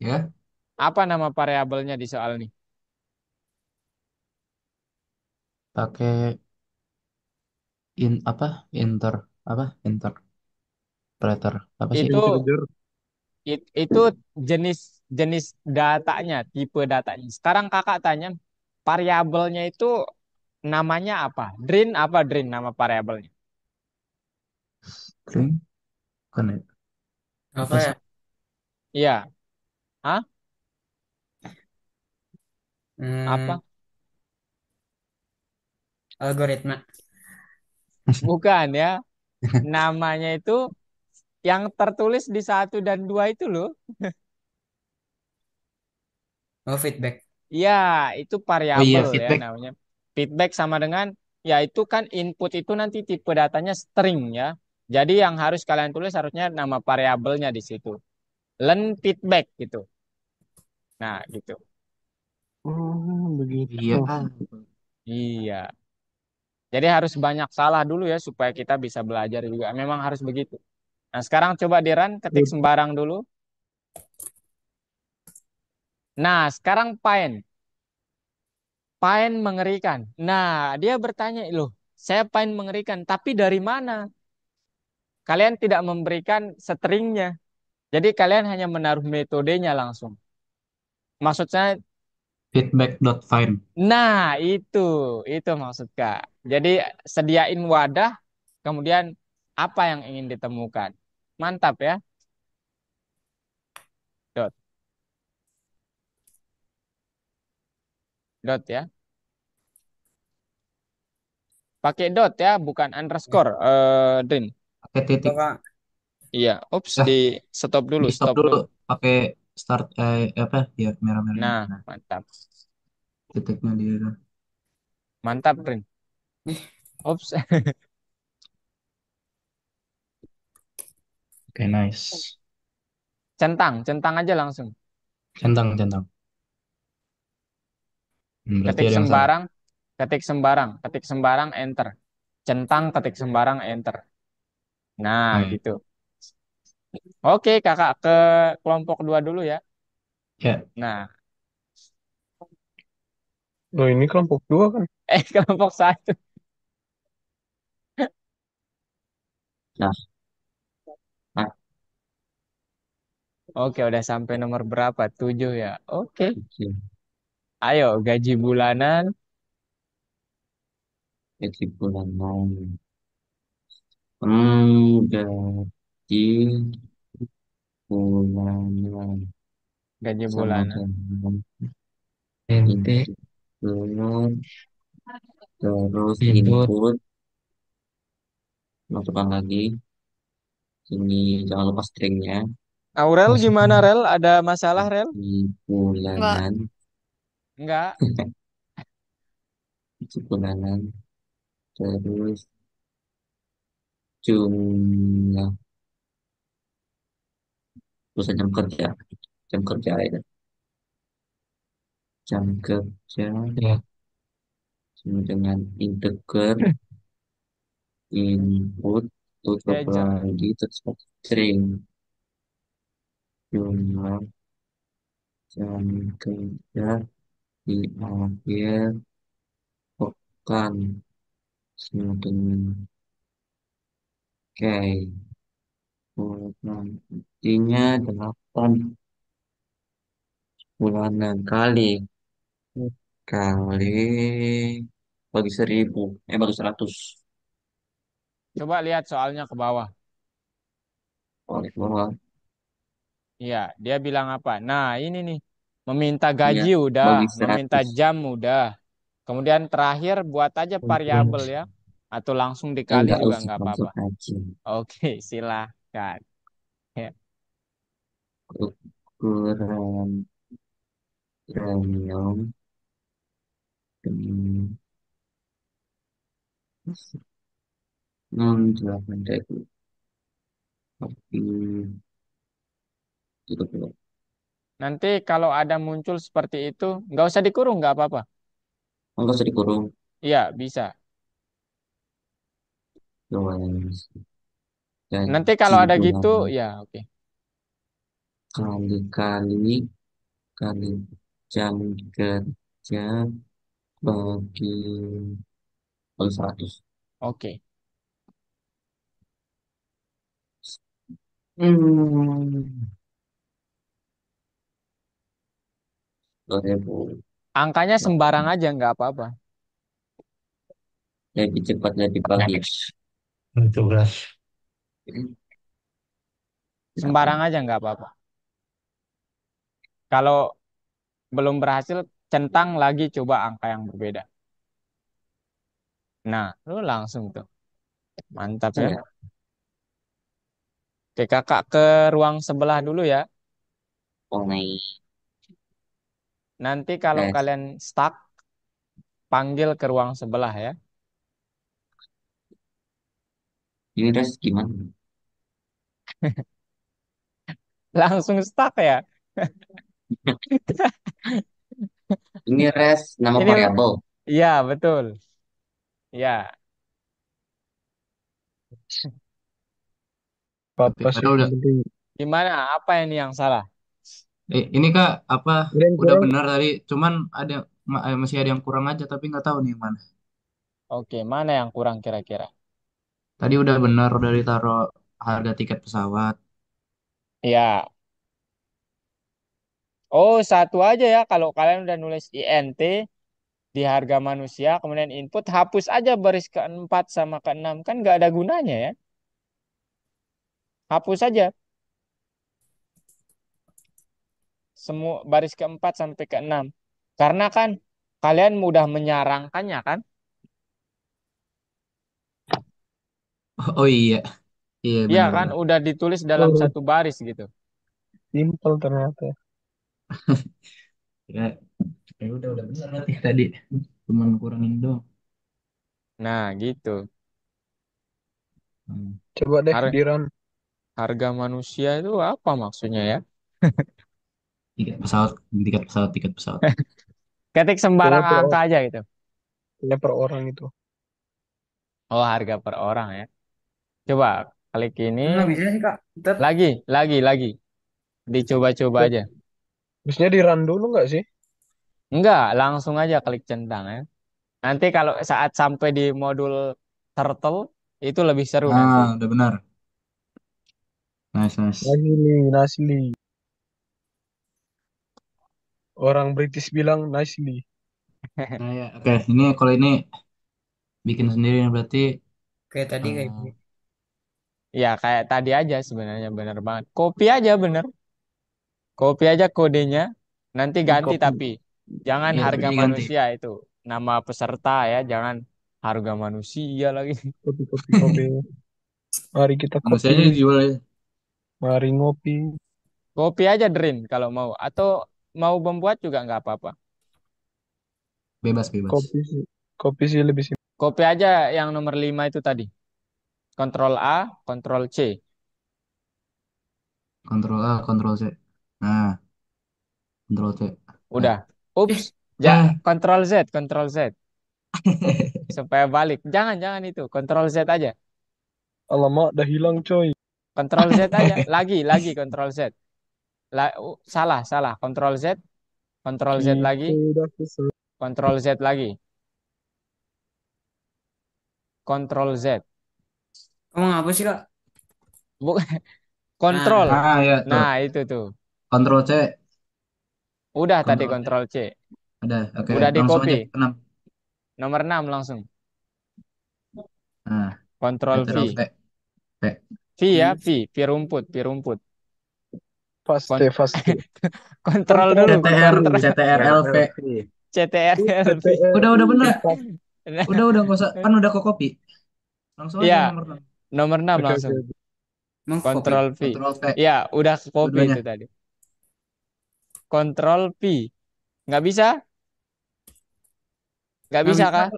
ya, apa nama variabelnya di soal ini? pakai apa? Inter apa? Interpreter. Apa sih? Itu Integer. itu jenis jenis datanya, tipe datanya. Sekarang kakak tanya, variabelnya itu namanya apa? Apa Drin nama variabelnya? String kan ya? apa Apa ya? sih? Iya, Hah? Hmm, Apa? algoritma. Bukan ya. Namanya itu yang tertulis di 1 dan 2 itu loh. Oh, feedback. Ya, itu Oh iya, variabel ya feedback. namanya. Feedback sama dengan, ya itu kan input itu nanti tipe datanya string ya. Jadi yang harus kalian tulis harusnya nama variabelnya di situ. Learn feedback gitu. Nah, gitu. Oh, begitu. Iya. Iya. Jadi harus banyak salah dulu ya supaya kita bisa belajar juga. Memang harus begitu. Nah, sekarang coba Diran ketik sembarang dulu. Nah, sekarang Pain. Pain mengerikan. Nah, dia bertanya, loh, saya Pain mengerikan, tapi dari mana? Kalian tidak memberikan stringnya. Jadi kalian hanya menaruh metodenya langsung. Maksud saya, Feedback.find. nah itu maksud Kak. Jadi sediain wadah, kemudian apa yang ingin ditemukan. Mantap ya. Dot, dot ya. Pakai dot ya, bukan underscore, Drin. Pakai titik. Kok, Kak? Iya, ups, Eh, di stop dulu, di stop stop dulu. dulu. Pakai start apa ya, merah-merah ini. Nah, Nah, mantap. titiknya di situ. Mantap, Drin. Ih, Ups. Oke, nice. Centang, centang aja langsung. Centang, centang. Berarti Ketik ada yang salah. sembarang, ketik sembarang, ketik sembarang, enter. Centang, ketik sembarang, enter. Nah, Oh, iya. gitu. Oke, kakak ke kelompok 2 dulu ya. Ya, Nah, Oh, ini kelompok 2 kan? kelompok 1. Nah, nah, Oke, udah sampai nomor berapa? 7 ya. Oke. oke. Ayo, gaji bulanan. Jadi bulanan. Gaji bulanan Gaji sama bulanan. dengan ente, input terus input, input masukkan lagi ini jangan lupa stringnya Aurel gimana, masukkan Rel? Ada masalah, Rel? gaji Enggak. bulanan Enggak. gaji bulanan terus jumlah terus jam kerja ya jam kerja ya, sama dengan integer input tutup Jangan. lagi terus string jumlah jam kerja di akhir pekan sama dengan oke nantinya 8 bulanan kali bagi 1000 bagi 100 Coba lihat soalnya ke bawah. oleh bawah Iya, dia bilang apa? Nah, ini nih. Meminta ya gaji udah, bagi meminta 100 jam udah. Kemudian terakhir buat aja variabel ya. Atau langsung dikali enggak juga usah nggak langsung apa-apa. aja Oke, silahkan. Ya. ukuran premium dengan 68 tapi itu belum Nanti kalau ada muncul seperti itu, nggak usah dikurung, nggak apa-apa. enggak usah dikurung Iya, bisa. luas Nanti gaji kalau ada gitu, bulanan ya oke. kali-kali kali jam kerja bagi kali 100 Oke. hmm. 2000 Angkanya sembarang aja, nggak apa-apa. lebih cepat lebih bagus 17. kenapa Sembarang aja, nggak apa-apa. Kalau belum berhasil, centang lagi coba angka yang berbeda. Nah, lu langsung tuh. Mantap ya. saya Oke, kakak ke ruang sebelah dulu ya. Mulai Nanti kalau tes. kalian stuck, panggil ke ruang sebelah ya. Ini tes gimana? Langsung stuck ya. Ini res nama Ini, variabel. iya betul. Ya, Apa sih Padahal yang udah. penting? gimana? Apa ini yang salah? Ini Kak, apa Ada yang udah kurang? benar tadi, cuman masih ada yang kurang aja, tapi nggak tahu nih yang mana. Oke, mana yang kurang kira-kira? Tadi udah benar, udah ditaruh harga tiket pesawat. Ya. Oh, satu aja ya. Kalau kalian udah nulis INT di harga manusia, kemudian input, hapus aja baris keempat sama keenam. Kan nggak ada gunanya ya. Hapus aja semua baris keempat sampai keenam. Karena kan kalian mudah menyarangkannya kan? Oh iya, iya Iya kan? benar-benar. Udah ditulis dalam Oh, satu baris gitu. simple ternyata. Ya, udah benar berarti tadi. Cuman kurangin doang. Nah, gitu. Hmm. Coba deh Har- di run. Harga manusia itu apa maksudnya ya? Tiket pesawat, tiket pesawat, tiket pesawat. Ketik Kayaknya sembarang per, angka aja gitu. kayaknya per orang itu. Oh, harga per orang ya. Coba klik ini. Nggak bisa sih Kak. Tetap. Lagi. Dicoba-coba Ya, aja. harusnya di run dulu nggak sih? Enggak, langsung aja klik centang ya. Nanti kalau saat sampai di modul turtle, itu lebih seru nanti. Udah benar. Nice, nice. Nicely. Orang British bilang nicely. Nah ya, oke. Ini kalau ini bikin sendiri berarti Kayak tadi kayak eh, gini. Ya, kayak tadi aja sebenarnya bener banget. Copy aja bener. Copy aja kodenya. Nanti Di ganti copy. tapi. Jangan iya harga kodenya ganti. manusia itu. Nama peserta ya. Jangan harga manusia lagi. Copy. Mari kita copy. Manusianya dijual ya. Mari ngopi. Copy aja Drin kalau mau. Atau mau membuat juga nggak apa-apa. Bebas, bebas. Kopi sih. Kopi sih lebih simpel. Copy aja yang nomor 5 itu tadi. Ctrl A, Ctrl C. Kontrol A, kontrol C. Nah, kontrol C. Udah. Nah. Ups. Ja, Eh. Ctrl Z. Supaya balik. Jangan itu. Ctrl Z aja. Alamak, dah hilang coy. Ctrl Z aja. Lagi Ctrl Z. Salah. Ctrl Z lagi. Kita udah kesel. Ctrl Z lagi. Ctrl Z. Kamu ngapa sih Kak? Bukan. Nah, Kontrol. Ya tuh. Nah, itu tuh. Kontrol C, Udah tadi kontrol C. Ctrl C. Ada. Oke, Udah di langsung aja copy. ke 6. Nomor 6 langsung. Nah, Ctrl Ctrl V. V. V. V ya, hmm. V rumput. Kon Faste. kontrol Kontrol dulu, CTR, kontrol CTRL V. CTRL V. Udah bener. Ya, Udah nggak usah. Kan udah kok copy. Langsung aja Ya, nomor 6. nomor 6 langsung. Oke. mengcopy. Kontrol V. Kontrol V. Ya, udah ke copy itu Dua-duanya. tadi. Kontrol V. Nggak bisa? Nggak Nggak bisa bisa, kah?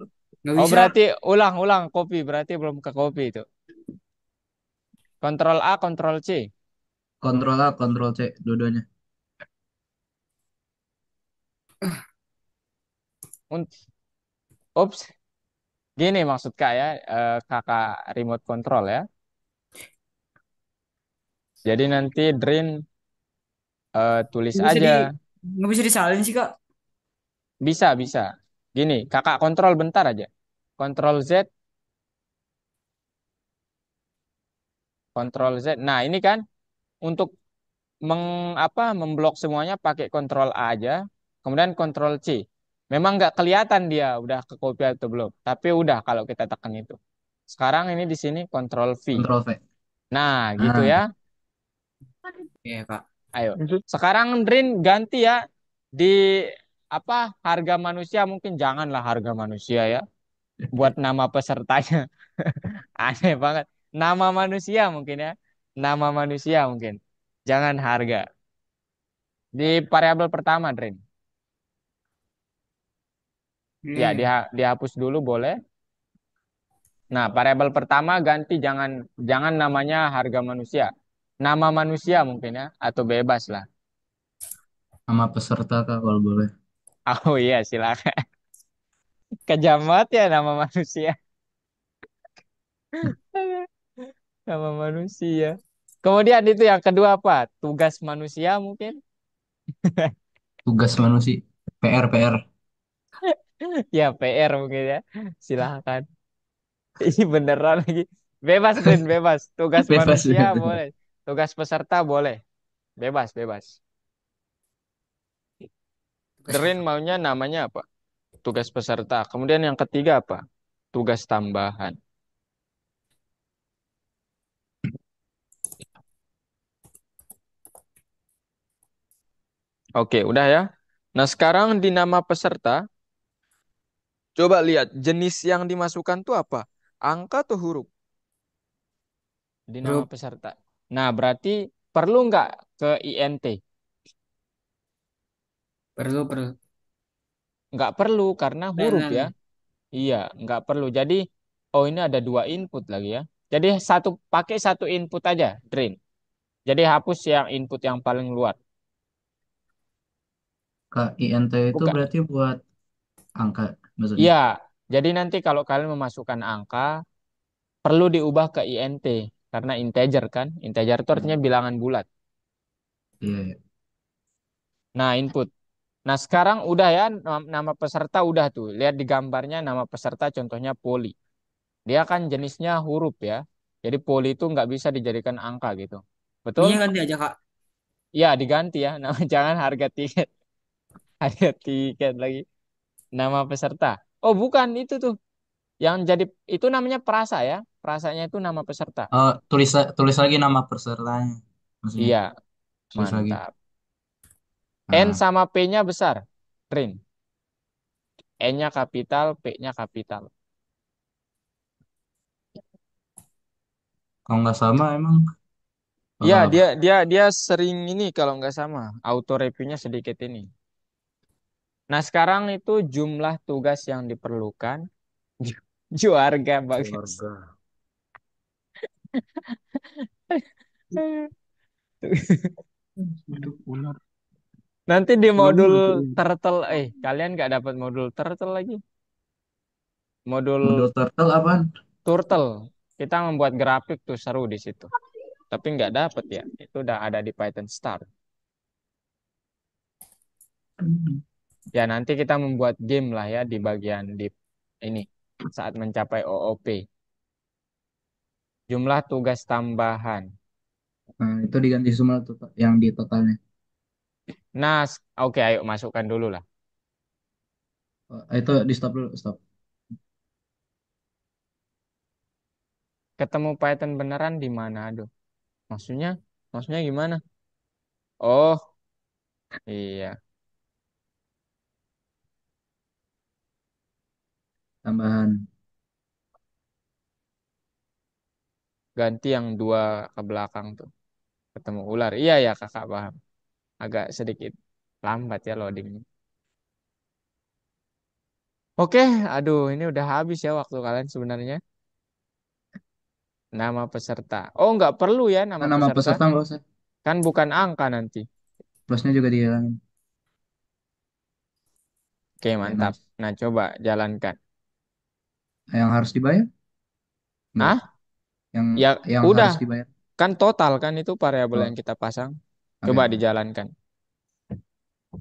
nggak Oh, bisa. berarti ulang copy. Berarti belum ke copy itu. Kontrol A, Kontrol C. Kontrol A, kontrol C. Dua-duanya. Un- Ups, gini maksud kak ya, kakak remote control ya. Jadi nanti Drain tulis Nggak bisa di, aja. nggak bisa disalin sih Kak. Bisa. Gini, kakak kontrol bentar aja. Kontrol Z, Kontrol Z. Nah, ini kan untuk memblok semuanya pakai Kontrol A aja, kemudian Kontrol C. Memang nggak kelihatan dia udah ke copy atau belum, tapi udah kalau kita tekan itu. Sekarang ini di sini Kontrol V. Kontrol V. Nah, gitu ya. Nah, Iya Kak. Ayo. Lanjut. Sekarang Drin ganti ya di harga manusia mungkin janganlah harga manusia ya. Buat nama pesertanya. Aneh banget. Nama manusia mungkin ya. Nama manusia mungkin. Jangan harga. Di variabel pertama, Drin. Ya, dihapus dulu boleh. Nah, variabel pertama ganti jangan jangan namanya harga manusia. Nama manusia mungkin ya atau bebas lah. Nama peserta Kak kalau boleh. Oh iya, silakan. Kejam banget ya nama manusia. Nama manusia. Kemudian itu yang kedua apa? Tugas manusia mungkin? Tugas manusia. PR, PR. Ya, PR mungkin ya. Silakan. Ini beneran lagi. Bebas, Drin, bebas. Tugas Bebas, manusia bebas. boleh. Tugas peserta boleh. Bebas, bebas. Drin maunya namanya apa? Tugas peserta. Kemudian yang ketiga apa? Tugas tambahan. Oke, udah ya. Nah, sekarang di nama peserta, coba lihat jenis yang dimasukkan tuh apa? Angka atau huruf di nama Huruf. peserta. Nah, berarti perlu nggak ke INT? Perlu, perlu. Nggak perlu karena huruf ya. Nah. Iya, nggak perlu. Jadi, oh ini ada dua input lagi ya. Jadi pakai satu input aja, Drain. Jadi hapus yang input yang paling luar. Kak, INT itu Buka. berarti buat angka maksudnya. Iya, jadi nanti kalau kalian memasukkan angka, perlu diubah ke INT. Karena integer kan. Integer itu artinya Hmm. bilangan bulat. Iya, iya. Nah, input. Nah, sekarang udah ya, nama peserta udah tuh. Lihat di gambarnya nama peserta contohnya poli. Dia kan jenisnya huruf ya. Jadi poli itu nggak bisa dijadikan angka gitu. Betul? Ininya ganti aja, Kak. Ya, diganti ya. Nah, jangan harga tiket. Harga tiket lagi. Nama peserta. Oh, bukan itu tuh. Yang jadi itu namanya perasa ya. Perasanya itu nama peserta. Oh, tulis lagi nama pesertanya. Maksudnya, Iya, tulis lagi. mantap. N Nah, sama P-nya besar. Rin. N-nya kapital, P-nya kapital. kalau nggak sama emang Iya, bakal apa? dia sering ini kalau nggak sama. Auto reviewnya sedikit ini. Nah, sekarang itu jumlah tugas yang diperlukan. Juarga bagus. Keluarga. Hidup ular. Nanti di Ulang modul lagi. turtle, kalian nggak dapat modul turtle lagi. Modul Model turtle apaan? turtle, kita membuat grafik tuh seru di situ. Tapi nggak dapet ya, itu udah ada di Python Start. Ya nanti kita membuat game lah ya di bagian di ini saat mencapai OOP. Jumlah tugas tambahan. Nah, itu diganti semua tuh, Pak, yang di totalnya. Nah, oke ayo masukkan dulu lah. Oh, itu di stop dulu, stop. Ketemu Python beneran di mana? Aduh, maksudnya, maksudnya gimana? Oh, iya. Tambahan. Ganti yang dua ke belakang tuh. Ketemu ular. Iya ya kakak paham. Agak sedikit lambat ya loadingnya. Oke, aduh ini udah habis ya waktu kalian sebenarnya. Nama peserta. Oh nggak perlu ya Nah, nama nama peserta. peserta nggak usah. Kan bukan angka nanti. Plusnya juga dihilangin. Oke Oke, mantap. nice. Nah coba jalankan. Yang harus dibayar? Enggak. Ah, Yang ya yang udah. harus dibayar. Kan total kan itu variabel Oh, yang kita pasang. oke, Coba oke. dijalankan.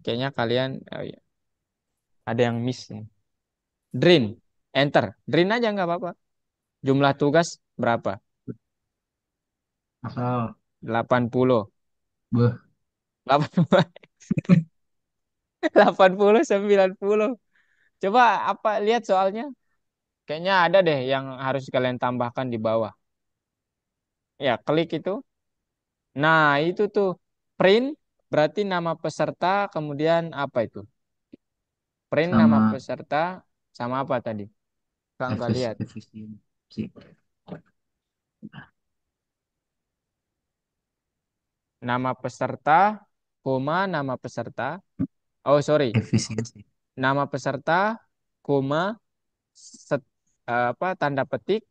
Kayaknya kalian oh iya, ada yang miss nih. Drain. Enter. Drain aja nggak apa-apa. Jumlah tugas berapa? Asal. 80. Beh, 80. 80, 90. Coba apa lihat soalnya. Kayaknya ada deh yang harus kalian tambahkan di bawah. Ya, klik itu. Nah, itu tuh print berarti nama peserta kemudian apa itu? Print nama sama peserta sama apa tadi? Kak nggak lihat. efisiensi. nama peserta, koma, nama peserta. Oh, sorry. Efisiensi. Nama peserta, koma, set- apa, tanda petik.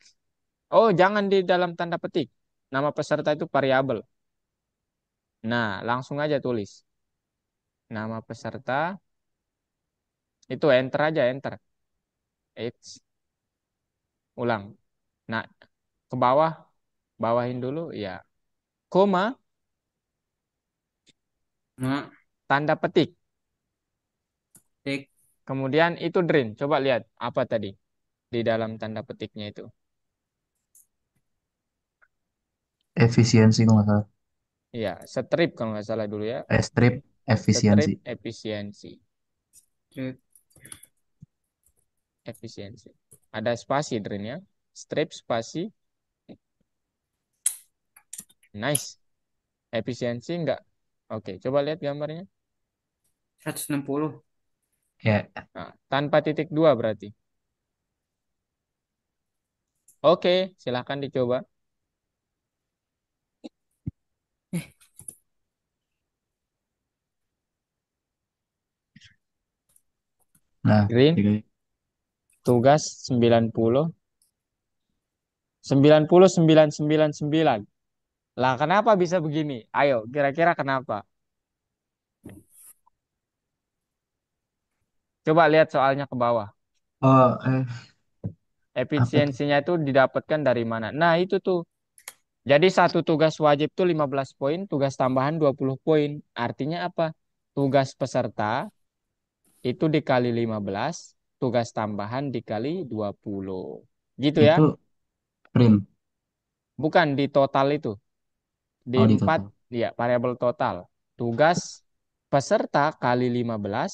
Oh, jangan di dalam tanda petik. Nama peserta itu variabel. Nah, langsung aja tulis. Nama peserta, itu enter aja, enter. It's, ulang. Nah, ke bawah, bawahin dulu, ya. Koma, Ma, tanda petik. tik. Kemudian itu drain. Coba lihat apa tadi di dalam tanda petiknya itu. Efisiensi kalau nggak salah. Iya, strip kalau nggak salah dulu ya. Strip efisiensi. Strip efisiensi. Tik. Efisiensi. Ada spasi drain ya. Strip spasi. Nice. Efisiensi enggak? Oke, coba lihat gambarnya. 160. Ya, Nah, tanpa titik dua berarti. Oke, silahkan dicoba. nah, Green, tiga- tugas 90. 90,999. Lah, kenapa bisa begini? Ayo, kira-kira kenapa? Coba lihat soalnya ke bawah. Oh, apa itu? Efisiensinya itu didapatkan dari mana? Nah, itu tuh. Jadi satu tugas wajib tuh 15 poin, tugas tambahan 20 poin. Artinya apa? Tugas peserta itu dikali 15, tugas tambahan dikali 20. Gitu ya? Itu print. Bukan di total itu. Di Oh, di 4, total. ya, variabel total. Tugas peserta kali 15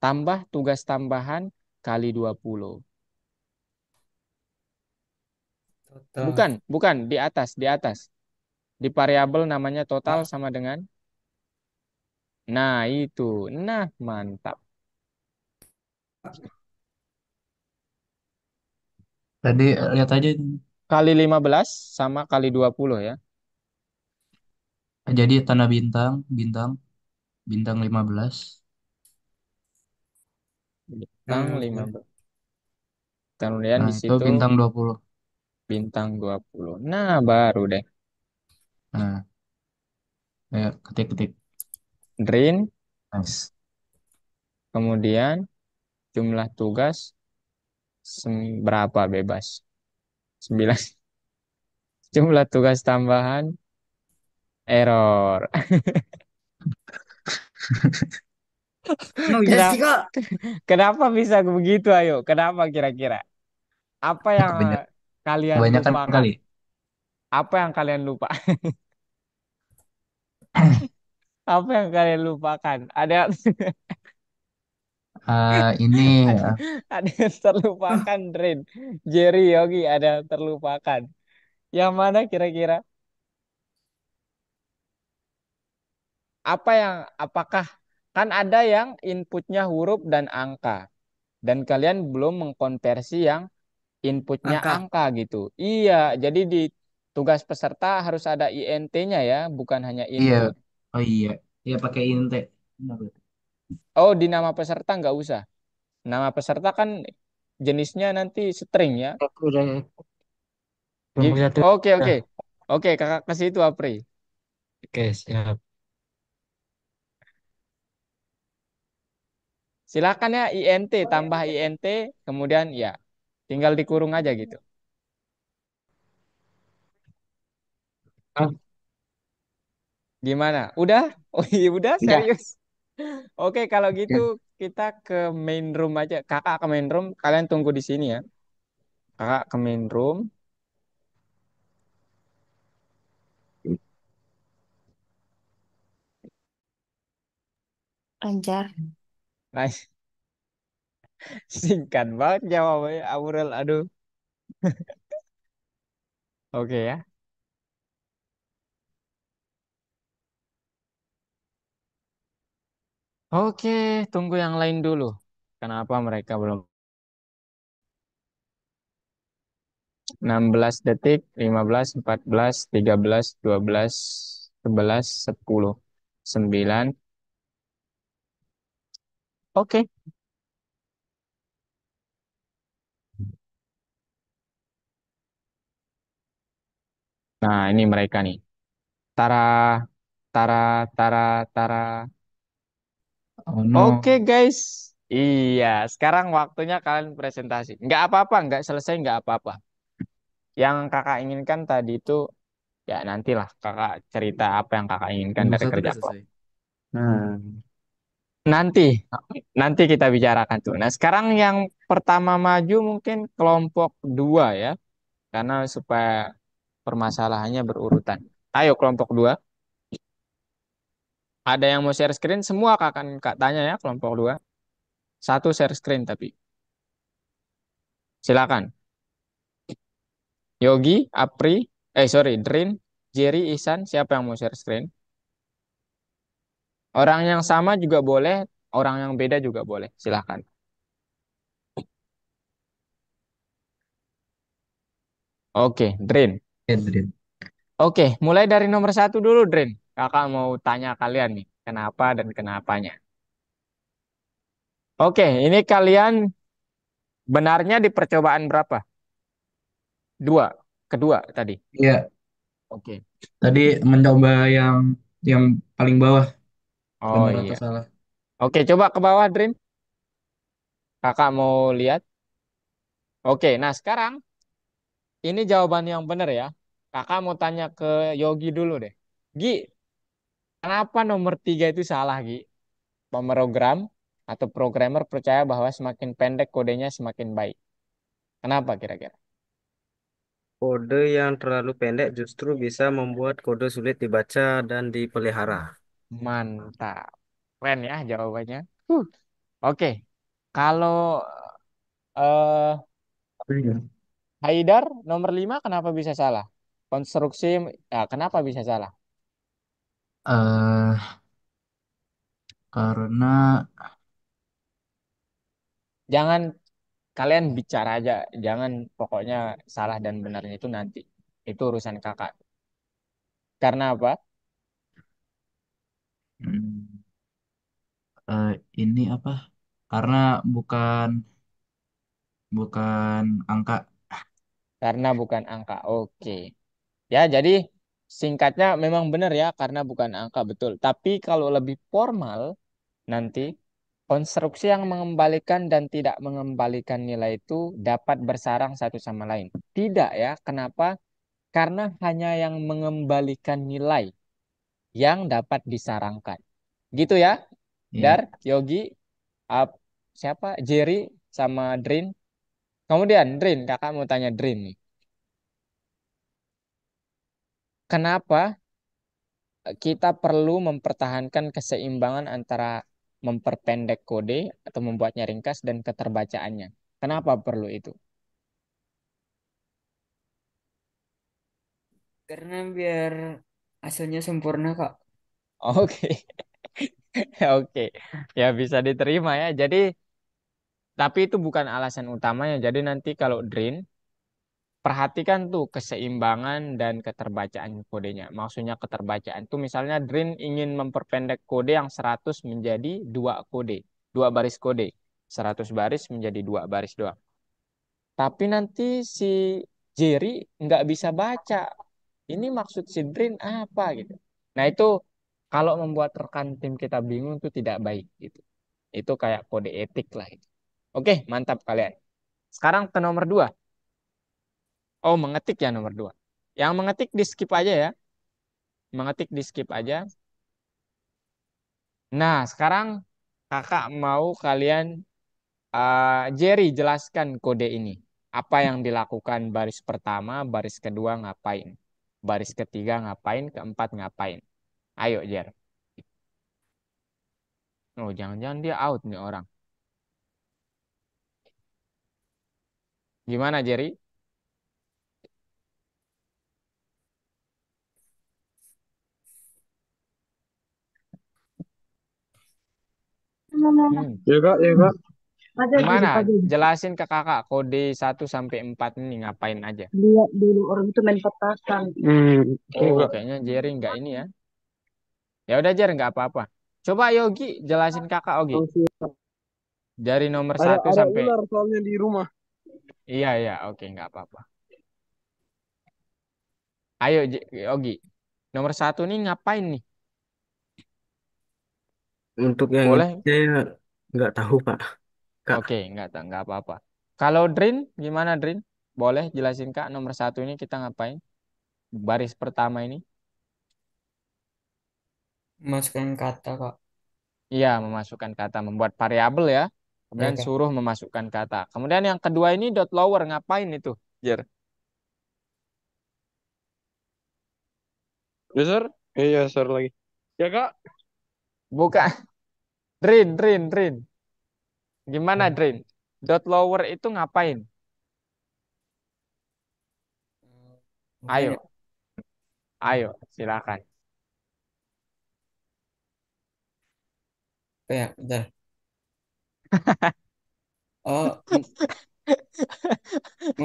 tambah tugas tambahan kali 20. Total. Bukan, bukan di atas, di atas. Di variabel namanya total Ah, sama dengan. Nah, itu. Nah, mantap. Tadi lihat aja itu. Kali 15 sama kali 20 ya. Jadi tanda bintang, bintang, bintang 15. Bintang yang 15. Kemudian Nah, di itu situ bintang 20. bintang 20. Nah, baru deh. Nah, ya, ketik-ketik. Drain, Nice. kemudian jumlah tugas berapa bebas? 9. Jumlah tugas tambahan error. Emang bisa sih, Kenapa, Kak? kenapa bisa begitu? Ayo, kenapa kira-kira? Apa yang Kebanyak, kalian kebanyakan lupakan? kali. Apa yang kalian lupa? Apa yang kalian lupakan? Ini Ada, ada yang terlupakan, Drin. Jerry Yogi ada yang terlupakan. Yang mana kira-kira? Apakah kan ada yang inputnya huruf dan angka. Dan kalian belum mengkonversi yang inputnya Angka. angka gitu. Iya, jadi di tugas peserta harus ada INT-nya ya, bukan hanya iya. input. Oh iya. Iya pakai inte. Benar, betul. Oh, di nama peserta nggak usah. Nama peserta kan jenisnya nanti string ya. Aku udah nomor satu. Oke, oke. Nah, Oke, kakak ke situ, Apri. oke, siap. Silakan ya INT, tambah INT, kemudian ya tinggal dikurung aja gitu. Ah, Gimana? Udah? Oh iya, udah udah. serius. Oke, kalau gitu Oke. kita ke main room aja. Kakak ke main room, kalian tunggu di sini ya. Kakak ke main room. Lancar. Nah, singkat banget jawabannya, Aurel. Aduh. Oke ya. Oke, tunggu yang lain dulu. Kenapa mereka belum? 16 detik, 15, 14, 13, 12. 11, 10, 9. Oke. Nah, ini mereka nih. Tara, tara, tara, tara. Oh no. Oke, guys. Iya, sekarang waktunya kalian presentasi. Nggak apa-apa, nggak selesai, nggak apa-apa. Yang kakak inginkan tadi itu, ya nantilah kakak cerita apa yang kakak inginkan Nomor dari satu kerja udah kelompok. selesai. Nah, Nanti, nanti kita bicarakan tuh. Nah, sekarang yang pertama maju mungkin kelompok 2 ya, karena supaya permasalahannya berurutan. Ayo kelompok 2. Ada yang mau share screen? Semua akan kak tanya ya kelompok 2. Satu share screen tapi. Silakan. Yogi, Apri, sorry, Drin, Jerry, Isan, siapa yang mau share screen? Orang yang sama juga boleh, orang yang beda juga boleh. Silakan. Oke, Drin. Edrin. Oke, mulai dari nomor 1 dulu, Drin. Kakak mau tanya kalian nih, kenapa dan kenapanya. Oke, ini kalian benarnya di percobaan berapa? Dua, kedua tadi. Iya, Oke. tadi mencoba yang paling bawah, Oh benar atau iya. salah. Oke, coba ke bawah, Drin. Kakak mau lihat. Oke, nah sekarang ini jawaban yang benar ya. Kakak mau tanya ke Yogi dulu deh. Gi, kenapa nomor 3 itu salah, Gi? Pemrogram atau programmer percaya bahwa semakin pendek kodenya semakin baik. Kenapa kira-kira? Kode yang terlalu pendek justru bisa membuat kode sulit dibaca dan dipelihara. Mantap. Keren ya jawabannya. Huh. Oke, kalau eh Iya. Haidar nomor 5 kenapa bisa salah? Konstruksi, ya, kenapa bisa salah? eh karena Jangan kalian bicara aja, jangan pokoknya salah dan benarnya itu nanti. Itu urusan kakak. Karena apa? hmm, eh, ini apa? Karena bukan bukan angka. Karena bukan angka. Oke. Ya, jadi singkatnya memang benar ya, karena bukan angka betul. Tapi kalau lebih formal, nanti konstruksi yang mengembalikan dan tidak mengembalikan nilai itu dapat bersarang satu sama lain. Tidak ya, kenapa? Karena hanya yang mengembalikan nilai yang dapat disarangkan. Gitu ya, Dar, Iya. Yogi, Ap- siapa? Jerry sama Drin. Kemudian Drin, kakak mau tanya Drin nih. Kenapa kita perlu mempertahankan keseimbangan antara memperpendek kode atau membuatnya ringkas dan keterbacaannya? Kenapa perlu itu? Karena biar hasilnya sempurna, Kak. Oke, oke, ya bisa diterima ya. Jadi, tapi itu bukan alasan utamanya. Jadi nanti kalau Drain, perhatikan tuh keseimbangan dan keterbacaan kodenya. Maksudnya keterbacaan tuh misalnya Drain ingin memperpendek kode yang 100 menjadi dua kode, dua baris kode. 100 baris menjadi dua baris doang. Tapi nanti si Jerry nggak bisa baca. Ini maksud si Drain apa gitu. Nah itu kalau membuat rekan tim kita bingung itu tidak baik gitu. Itu kayak kode etik lah itu. Oke, mantap kalian. Sekarang ke nomor 2. Oh, mengetik ya nomor 2. Yang mengetik di skip aja ya. Mengetik di skip aja. Nah, sekarang kakak mau kalian Jerry jelaskan kode ini. Apa yang dilakukan baris pertama, baris kedua ngapain? Baris ketiga ngapain, keempat ngapain? Ayo, Jer. Oh, jangan-jangan dia out nih orang. Gimana, Jerry? Hmm. Ya kak, ya kak. Gimana? Jelasin ke kakak kode 1 sampai 4 ini ngapain aja. Lihat dulu orang itu main petasan. Oh, Enggak. kayaknya Jerry nggak ini ya. Ya udah Jar, nggak apa-apa. Coba Yogi jelasin kakak Ogi. Langsung. Dari nomor Ada satu ada sampai. ular soalnya di rumah. Iya, iya, oke, nggak apa-apa. Ayo Yogi. Nomor satu nih ngapain nih? Untuk yang ini Boleh? saya nggak tahu Pak. Kak, Oke, nggak apa-apa. Kalau Drin, gimana Drin? Boleh jelasin Kak, nomor satu ini kita ngapain? Baris pertama ini. Masukkan kata kak. Iya, memasukkan kata, membuat variabel ya. Ya Kemudian kak. suruh memasukkan kata. Kemudian yang kedua ini dot lower, ngapain itu? Jer. Besar? Iya, besar lagi. Ya, Kak. Bukan. Drin. Gimana Drin? Dot lower itu ngapain? Bukan ya. Ayo, ayo, silakan. Apa ya? Bentar. Oh,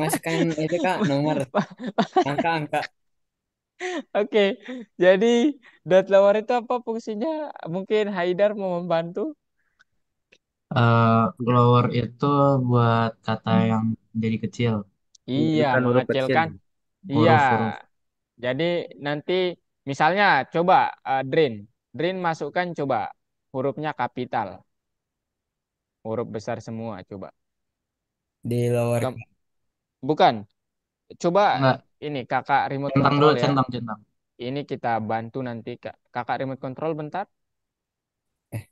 masukkan itu kak nomor angka-angka. Oke, jadi dot lower itu apa fungsinya? Mungkin Haidar mau membantu. Lower itu buat kata yang jadi kecil, Iya, bukan huruf kecil. mengecilkan. Iya, huruf-huruf. jadi nanti misalnya coba Drin. Drin masukkan coba hurufnya kapital. Huruf besar semua coba. Di lower Ke- kak. bukan, coba Enggak, ini kakak remote centang dulu, control ya. centang. Ini kita bantu nanti kakak remote control bentar. Eh,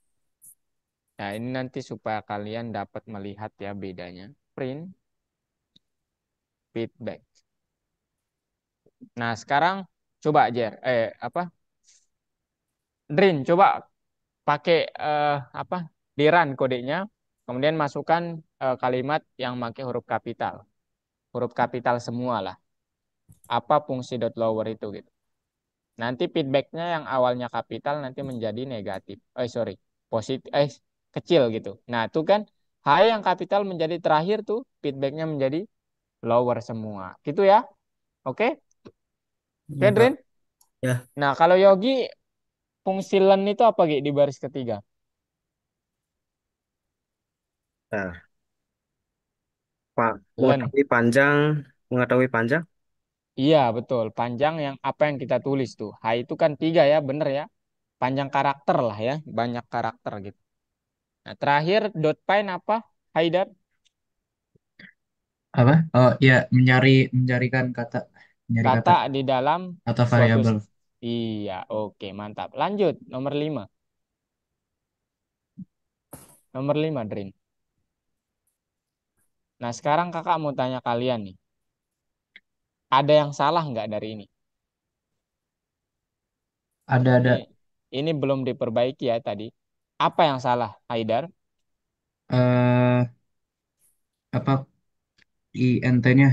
Nah, ini nanti supaya kalian dapat melihat ya bedanya. Print, feedback. Nah, sekarang coba Jer, apa? Drin, coba pakai apa? Di run kodenya. Kemudian masukkan kalimat yang pakai huruf kapital. Huruf kapital semua lah. Apa fungsi dot lower itu gitu. Nanti feedbacknya yang awalnya kapital nanti menjadi negatif. Sorry, positif, kecil gitu. Nah, itu kan H yang kapital menjadi terakhir tuh feedbacknya menjadi lower semua. Gitu ya. Oke? ya Oke, kak. Drin? Ya, Nah, kalau Yogi fungsi learn itu apa Gi di baris ketiga? nah, Pak, Learn. mengetahui panjang. Iya, betul. Panjang yang apa yang kita tulis tuh. H itu kan 3 ya, bener ya. Panjang karakter lah ya, banyak karakter gitu. Nah, terakhir dot pine apa? Haidar? Apa? Oh iya, mencarikan kata, mencari kata Kata di dalam atau suatu. variabel. Iya, oke, mantap. Lanjut, nomor 5. Nomor 5, Drin. Nah, sekarang kakak mau tanya kalian nih. Ada yang salah nggak dari ini? Ada Ini, ini belum diperbaiki ya tadi. Apa yang salah, Haidar? eh apa int-nya?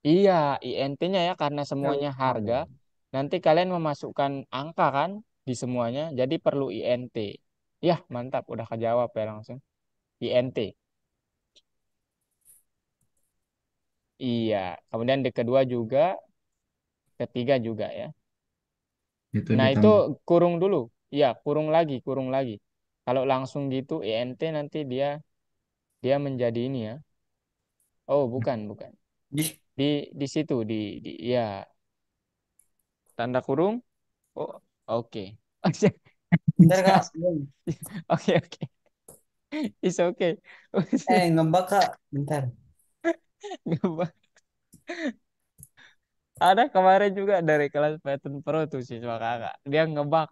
Iya, INT-nya ya karena Yang semuanya harga. sama. Nanti kalian memasukkan angka kan di semuanya, jadi perlu INT. Ya, mantap, udah kejawab ya langsung. INT. Iya, kemudian di kedua juga, ketiga juga ya. Itu Nah, itu ditambah. kurung dulu. Iya, kurung lagi. Kalau langsung gitu INT nanti dia dia menjadi ini ya. Oh, bukan. Di Di situ di ya, tanda kurung. Oh, oke. bentar kak. Belum. Oke. It's okay. Ngebak kak. Bentar. Ada kemarin juga dari kelas Python Pro tuh siswa kakak. Dia ngebak.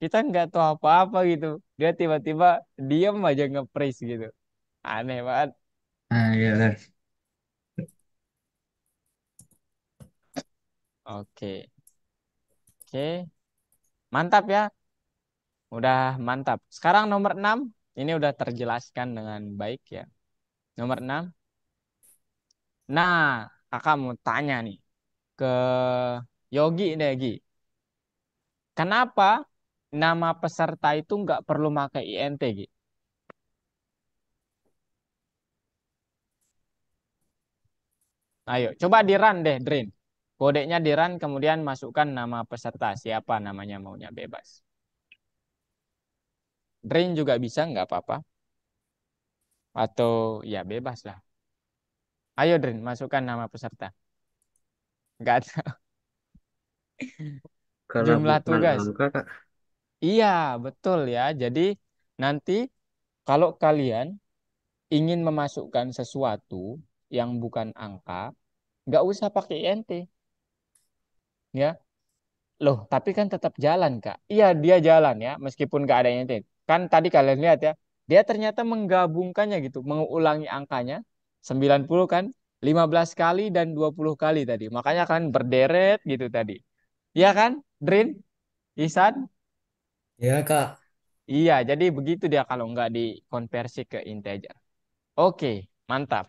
Kita nggak tahu apa-apa gitu. Dia tiba-tiba diem aja nge-freeze gitu. Aneh banget. Iya, benar. Oke. Oke. Mantap ya. Udah mantap. Sekarang nomor 6. Ini udah terjelaskan dengan baik ya. Nomor 6. Nah, kakak mau tanya nih ke Yogi deh, Gi. Kenapa nama peserta itu nggak perlu pakai INT, Gi? Ayo, coba di run deh, Drin. Kodenya di run, kemudian masukkan nama peserta. Siapa namanya maunya bebas. Drain juga bisa, nggak apa-apa. Atau ya bebas lah. Ayo Drain, masukkan nama peserta. Nggak ada Kalau jumlah bukan tugas. angka, Kak. Iya, betul ya. Jadi nanti kalau kalian ingin memasukkan sesuatu yang bukan angka, nggak usah pakai INT. Ya, loh, tapi kan tetap jalan, Kak. Iya, dia jalan ya, meskipun nggak ada INT. Kan tadi kalian lihat ya, dia ternyata menggabungkannya gitu, mengulangi angkanya 90 kan, 15 kali dan 20 kali tadi. Makanya kan berderet gitu tadi. Iya kan, Drin, Isan? Ya, Kak. Iya, jadi begitu dia kalau nggak dikonversi ke integer. Oke, mantap.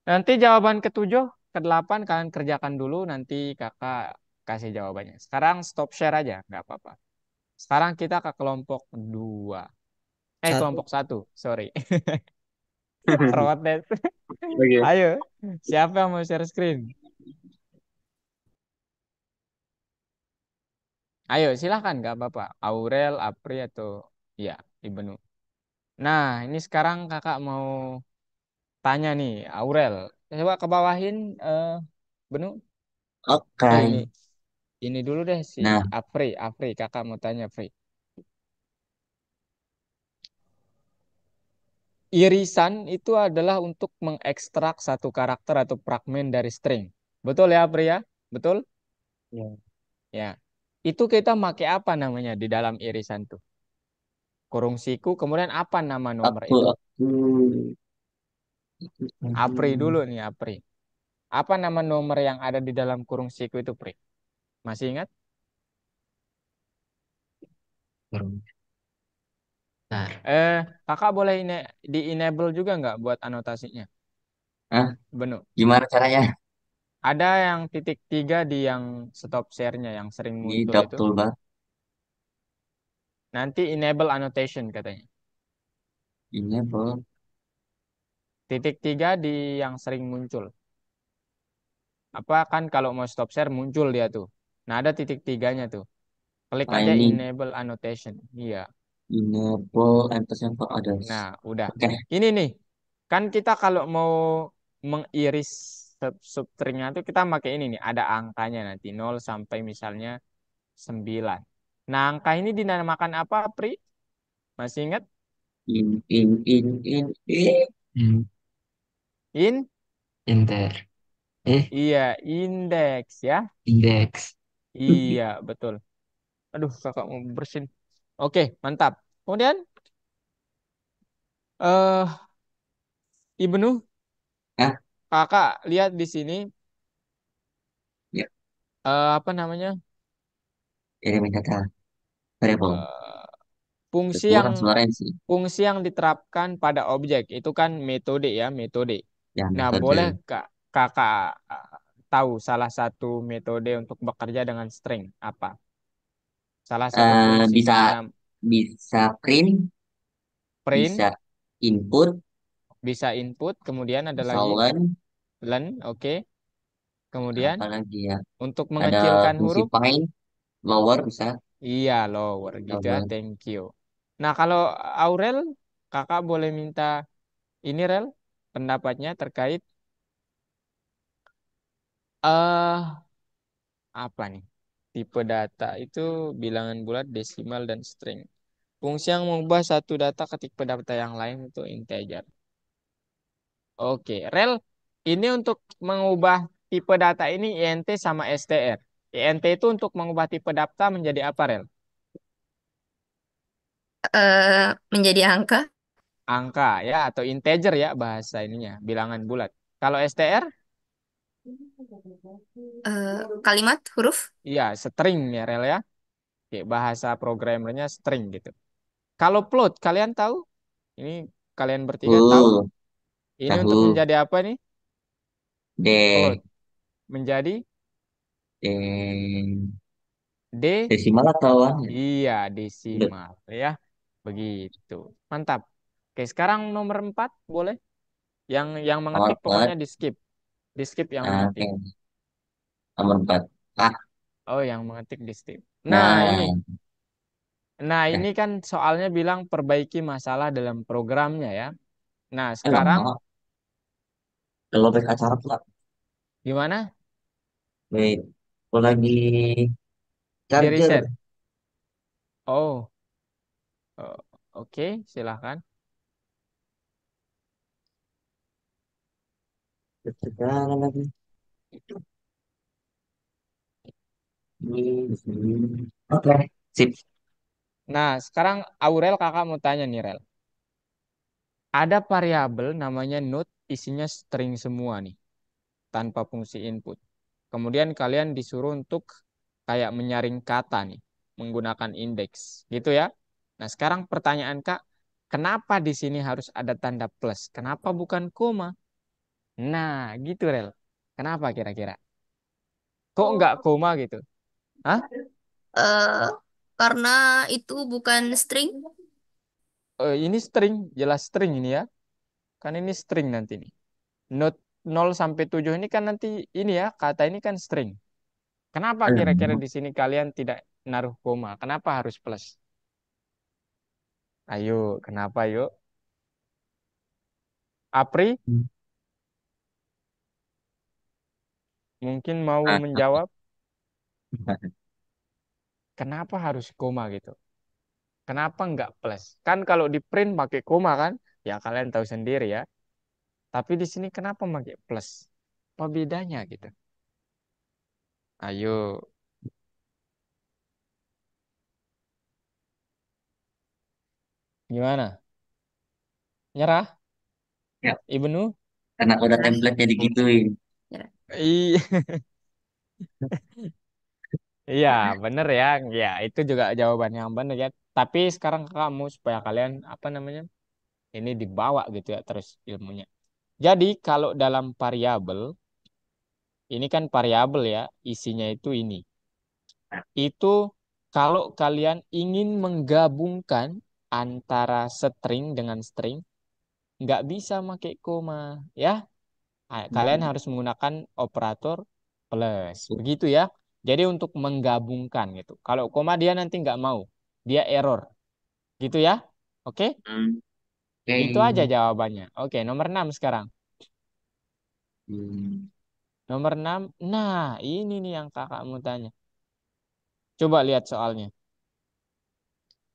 Nanti jawaban ketujuh, kedelapan kalian kerjakan dulu, nanti kakak kasih jawabannya. Sekarang stop share aja, nggak apa-apa. Sekarang kita ke kelompok dua. Satu. Kelompok satu, sorry. Protes. Oke. Ayo, siapa yang mau share screen? Ayo, silahkan, nggak apa-apa. Aurel, Apri, atau ya, Ibnu. Nah, ini sekarang kakak mau tanya nih, Aurel. Coba ke bawahin, Benu. Oke. Ini dulu deh si Nah, Apri, kakak mau tanya Apri. Irisan itu adalah untuk mengekstrak satu karakter atau fragmen dari string. Betul ya, Apri ya? Betul? Ya. Ya. Itu kita pakai apa namanya di dalam irisan tuh? Kurung siku, kemudian apa nama nomor itu? aku Apri aduh, dulu nih, Apri. Apa nama nomor yang ada di dalam kurung siku itu, Pri? Masih ingat? Bentar. Kakak boleh di-enable juga nggak buat anotasinya? ah, Benar. gimana caranya? Ada yang titik tiga di yang stop share-nya yang sering Di muncul dock itu. toolbar, Nanti enable annotation katanya. ini apa? Titik tiga di yang sering muncul. Apa kan kalau mau stop share muncul dia tuh. Nah ada titik tiganya tuh. Klik Ah, aja ini enable annotation. Iya. enable ampersand for others. Nah udah. Oke, Ini nih. Kan kita kalau mau mengiris substringnya tuh kita pakai ini nih. Ada angkanya nanti 0 sampai misalnya 9. Nah angka ini dinamakan apa, Pri? Masih ingat? in. Hmm, In? Enter. Iya, indeks ya. Indeks. Iya, betul. Aduh, kakak mau bersin. Oke, mantap. Kemudian, eh Ibnu, Ah, kakak lihat di sini, ya, apa namanya? elemen data variable. eh, fungsi yang Kurang suara sih. fungsi yang diterapkan pada objek itu kan metode ya, metode. Ya, Nah, boleh metode. kakak tahu salah satu metode untuk bekerja dengan string apa? Salah satu fungsi. Bisa Nah, bisa print, print bisa input, bisa input, kemudian ada bisa lagi learn, len, oke. Kemudian apalagi ya. untuk Ada mengecilkan fungsi huruf, find, lower bisa, iya lower gitu ya, lower. thank you. Nah kalau Aurel, kakak boleh minta ini Rel, pendapatnya terkait eh apa nih? Tipe data itu bilangan bulat, desimal, dan string. Fungsi yang mengubah satu data ke tipe data yang lain itu integer. Oke, Rel, ini untuk mengubah tipe data ini INT sama STR. INT itu untuk mengubah tipe data menjadi apa, Rel? Menjadi angka. Angka ya atau integer ya bahasa ininya, bilangan bulat. Kalau STR, Kalimat huruf. iya string ya, Rel ya. Oke, bahasa programmernya string gitu. Kalau float, kalian tahu? Ini kalian bertiga tahu? Uh, Ini untuk tahu, menjadi apa nih? Float. D, Menjadi D, D. desimal atau Iya, bulat? desimal ya. Begitu. Mantap. Oke, sekarang nomor 4 boleh? Yang Nomor mengetik pokoknya 4, di skip. Di skip yang mengetik. oke, nomor 4. Ah, Oh, yang mengetik di skip. Nah, nah, ini. Nah, Ya, ini kan soalnya bilang perbaiki masalah dalam programnya ya. Nah, sekarang lama. Kalau baik acara tuh Kak. gimana? Baik. Kalau lagi Di charger. riset. Oh, oh, oke, silahkan. Segala lagi. Oke. Sip. Nah, sekarang Aurel kakak mau tanya nih, Rel. Ada variabel namanya node, isinya string semua nih, tanpa fungsi input. Kemudian kalian disuruh untuk kayak menyaring kata nih, menggunakan indeks, gitu ya. Nah, sekarang pertanyaan Kak, kenapa di sini harus ada tanda plus? Kenapa bukan koma? Nah, gitu, Rel. Kenapa kira-kira? Kok nggak koma gitu? Hah? Eh, karena itu bukan string. Ini string, jelas string ini ya. Kan ini string nanti nih. Note 0 sampai 7 ini kan nanti ini ya, kata ini kan string. Kenapa kira-kira Alamak. di sini kalian tidak naruh koma? Kenapa harus plus? Ayo, kenapa yuk? Apri Hmm. mungkin mau Ah, menjawab kenapa harus koma gitu? Kenapa nggak plus? Kan kalau di print pakai koma kan? Ya kalian tahu sendiri ya. Tapi di sini kenapa pakai plus? Apa bedanya gitu? Ayo, gimana? Nyerah? ya, Ibnu? karena udah Nyerah. template digituin. Nyerah. Iya, iya bener ya. Ya itu juga jawaban yang benar ya. Tapi sekarang kamu supaya kalian apa namanya? Ini dibawa gitu ya terus ilmunya. Jadi kalau dalam variabel, ini kan variabel ya, isinya itu ini. Itu kalau kalian ingin menggabungkan antara string dengan string, nggak bisa pakai koma, ya. Kalian harus menggunakan operator plus, begitu ya. Jadi untuk menggabungkan gitu. Kalau koma dia nanti nggak mau, dia error, gitu ya. Oke, Hmm, gitu aja Oke. jawabannya. Oke, nomor 6 sekarang. Hmm, Nomor 6. Nah, ini nih yang kakak mau tanya. Coba lihat soalnya.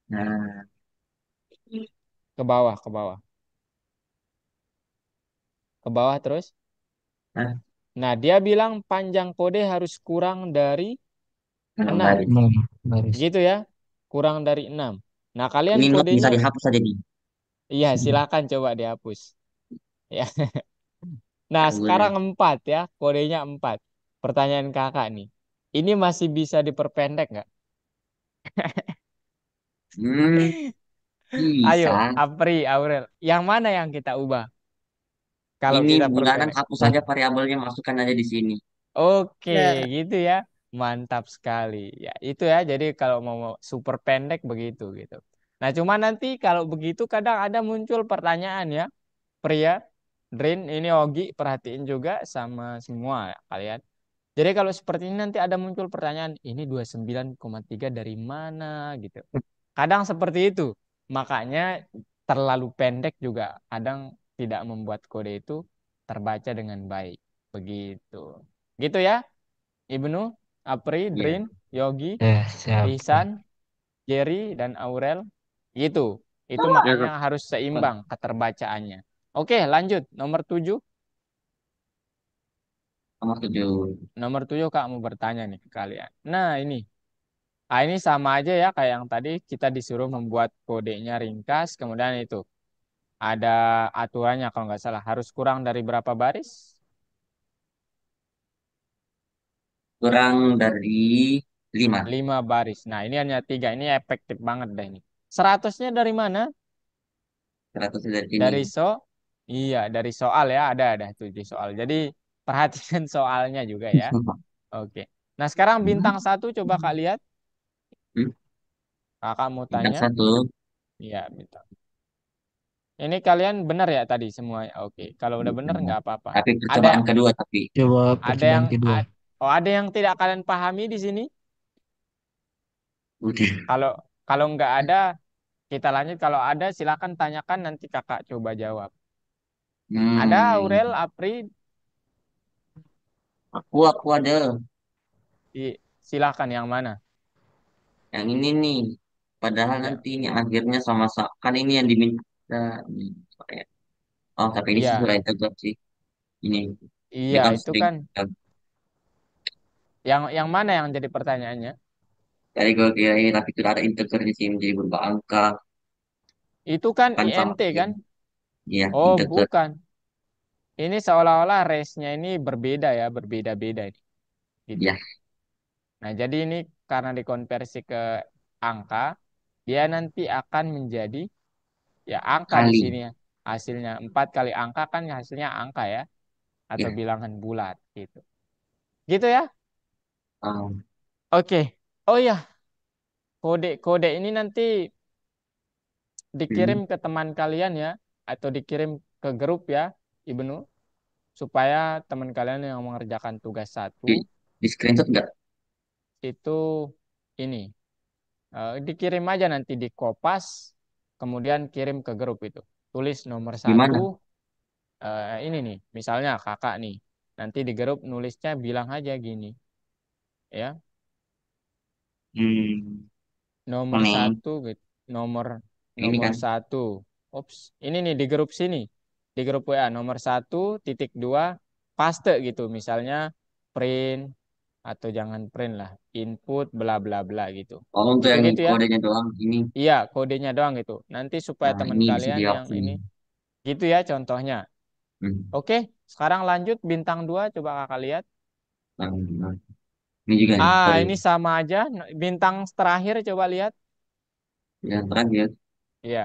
Nah, Ke bawah, ke bawah. Ke bawah terus. nah, Nah, dia bilang panjang kode harus kurang dari enam 6. baris. Nah, baris. Gitu ya. Kurang dari 6. Nah, kalian Ini note bisa kodenya, dihapus aja nih. iya silakan coba dihapus. Ya. Nah, Aku sekarang boleh. 4 ya. Kodenya 4. Pertanyaan kakak nih. Ini masih bisa diperpendek nggak? Hmm, Ayo, bisa. Apri, Aurel. Yang mana yang kita ubah? Kalau Ini kita bulanan perpendek. hapus aja variabelnya, masukkan aja di sini. Oke, Bener. gitu ya. Mantap sekali. Ya, itu ya. Jadi kalau mau super pendek begitu gitu. Nah, cuma nanti kalau begitu kadang ada muncul pertanyaan ya. Pria, Drin, ini Ogi, perhatiin juga sama semua ya, kalian. Jadi kalau seperti ini nanti ada muncul pertanyaan, ini 29,3 dari mana gitu. Kadang seperti itu. Makanya terlalu pendek juga kadang tidak membuat kode itu terbaca dengan baik. Begitu. Gitu ya, Ibnu, Apri, Iya. Drin, Yogi, Siap. Ihsan, Jerry, dan Aurel. Gitu. Itu Ya, makanya Kak. harus seimbang keterbacaannya. Oke, lanjut. Nomor 7. Nomor 7. Nomor 7 Kak mau bertanya nih ke kalian. Nah, ini. Ah, ini sama aja ya kayak yang tadi kita disuruh membuat kodenya ringkas. Kemudian itu ada aturannya kalau nggak salah. Harus kurang dari berapa baris? Kurang dari 5. 5 baris. Nah, ini hanya 3. Ini efektif banget deh ini. 100-nya dari mana? 100 dari sini. Dari iya, dari soal ya. Ada tuh di soal. Jadi perhatikan soalnya juga ya. Oke. Nah, sekarang bintang satu coba Kak lihat. Hmm, Kakak mau Bintang tanya. 1. Iya, bintang. Ini kalian benar ya tadi semuanya. Oke. Kalau udah benar Benar. nggak apa-apa. Tapi Ada percobaan kedua tapi. Coba ada percobaan yang kedua. oh ada yang tidak kalian pahami di sini? Udah. Kalau Kalau nggak ada, kita lanjut. Kalau ada, silakan tanyakan nanti kakak coba jawab. Ada Aurel, Hmm, Apri, aku ada silakan yang mana? yang ini nih. Padahal Ya, nanti ini akhirnya sama-sama kan ini yang diminta. Nih, kayak- Oh, tapi ini sih iya, sudah integral sih. Ini ini iya kan itu sering. kan. Yang mana yang jadi pertanyaannya? Dari gue kira ini tapi sudah ada integralnya sih menjadi berupa angka Itu kan kan sama INT sih. kan? Iya, Oh, integral. bukan. Ini seolah-olah race-nya ini berbeda ya, berbeda-beda ini. Gitu. Ya, Nah, jadi ini karena dikonversi ke angka, dia nanti akan menjadi ya angka di kali. sini ya. Hasilnya 4 kali angka kan hasilnya angka ya, atau Ya. bilangan bulat gitu. Gitu ya? um, Oke. Oh ya, kode-kode ini nanti dikirim hmm. ke teman kalian ya, atau dikirim ke grup ya, Ibnu, supaya teman kalian yang mengerjakan tugas satu Di, di screenshot nggak? itu ini dikirim aja nanti di Kopas, kemudian kirim ke grup itu. Tulis nomor satu Gimana? ini nih, misalnya kakak nih, nanti di grup nulisnya bilang aja gini, ya, Hmm, nomor ini, satu gitu, nomor ini nomor kan. satu, ups, ini nih di grup sini, di grup WA nomor satu titik dua paste gitu, misalnya print atau jangan print lah, input bla bla bla gitu, Oh, untuk yang gitu-gitu ya. kodenya doang ini. Iya, kodenya doang gitu. Nanti supaya Nah, teman ini bisa kalian yang dihapus ini, ini. gitu ya contohnya. Hmm. Oke, sekarang lanjut bintang 2 coba kakak lihat. Nah, ini juga nih Ah, kode ini sama aja. Bintang terakhir coba lihat. yang terakhir. Iya.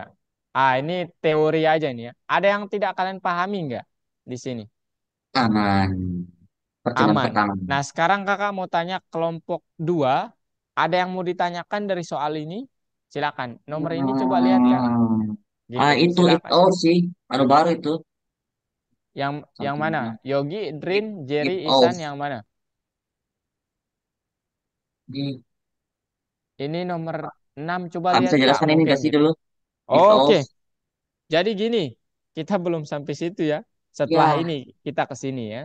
Ah, ini teori aja nih ya. Ada yang tidak kalian pahami nggak di sini? Aman. Percobaan Aman. pertama. Nah, sekarang kakak mau tanya kelompok 2. Ada yang mau ditanyakan dari soal ini? Silakan. Nomor ini coba lihat kak. Gitu. Itu it Silakan. all sih. Anu baru itu. Yang Something mana? Yogi, it, Drin, Jerry, it all. Ihsan yang mana? Di, Ini nomor 6 coba Kak lihat bisa Kak, jelaskan ini mungkin kasih gitu. dulu. It all. Oke, jadi gini, kita belum sampai situ ya. Setelah Ya. ini kita ke sini ya.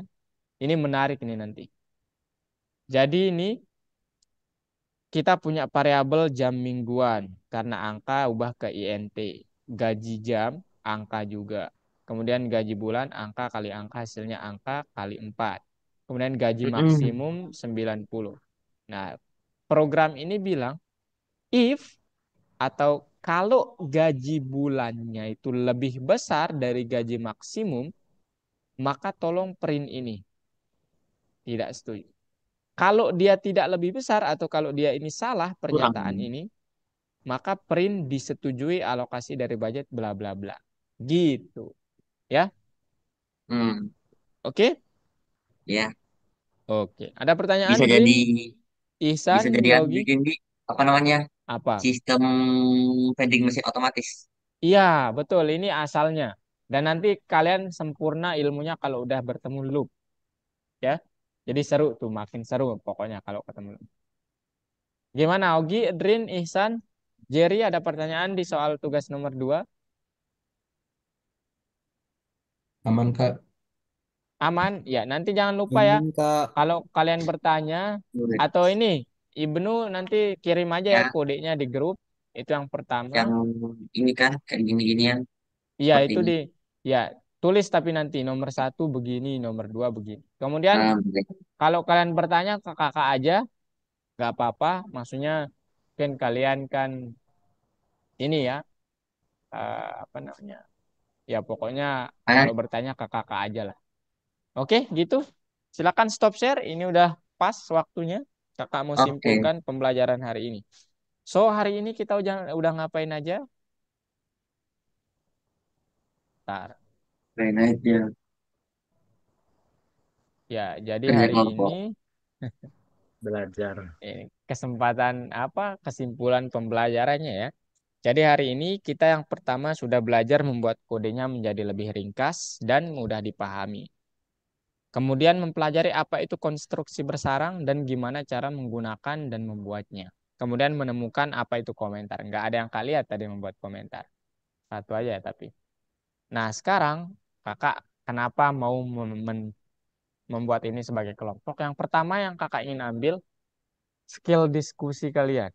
Ini menarik ini nanti. Jadi ini kita punya variabel jam mingguan karena angka ubah ke INT. Gaji jam, angka juga. Kemudian gaji bulan, angka kali angka hasilnya angka kali 4. Kemudian gaji Mm-mm. maksimum 90. Nah, program ini bilang if atau kalau gaji bulannya itu lebih besar dari gaji maksimum, maka tolong print ini. Tidak setuju. Kalau dia tidak lebih besar atau kalau dia ini salah Kurang. pernyataan ini, maka print disetujui alokasi dari budget bla bla bla. Gitu. Ya. Hmm. Oke? Ya. Oke. Ada pertanyaan, Bisa jadi Drin, bisa Ihsan, jadi anu Yogi? juga ini apa namanya? Apa? Sistem vending mesin otomatis. Iya, betul. Ini asalnya. Dan nanti kalian sempurna ilmunya kalau udah bertemu loop. Ya. Jadi seru tuh, makin seru pokoknya kalau ketemu. Gimana Ogi, Edrin, Ihsan, Jerry ada pertanyaan di soal tugas nomor 2? Aman, Kak. Aman? Ya, nanti jangan lupa ya. Aman, Kak. Kalau kalian bertanya atau ini Ibnu nanti kirim aja ya Ya, kodenya di grup. Itu yang pertama. yang ini kan kayak gini-ginian Iya, seperti itu ini. di ya tulis tapi nanti nomor satu begini, nomor 2 begini. Kemudian Boleh. kalau kalian bertanya ke kakak aja, nggak apa-apa. Maksudnya kan kalian kan ini ya apa namanya? Ya pokoknya Ah, kalau bertanya ke kakak aja lah. Oke, gitu. Silakan stop share. Ini udah pas waktunya. Kakak mau oke, simpulkan pembelajaran hari ini. So, hari ini kita udah ngapain aja? Ntar. keren aja. Ya, jadi Kerja hari ini kelompok. Belajar. kesempatan apa? Kesimpulan pembelajarannya ya. Jadi hari ini kita yang pertama sudah belajar membuat kodenya menjadi lebih ringkas dan mudah dipahami. Kemudian mempelajari apa itu konstruksi bersarang dan gimana cara menggunakan dan membuatnya. kemudian menemukan apa itu komentar. Nggak ada yang kak lihat tadi membuat komentar. Satu aja tapi. Nah, sekarang kakak kenapa mau membuat ini sebagai kelompok? Yang pertama yang kakak ingin ambil skill diskusi kalian.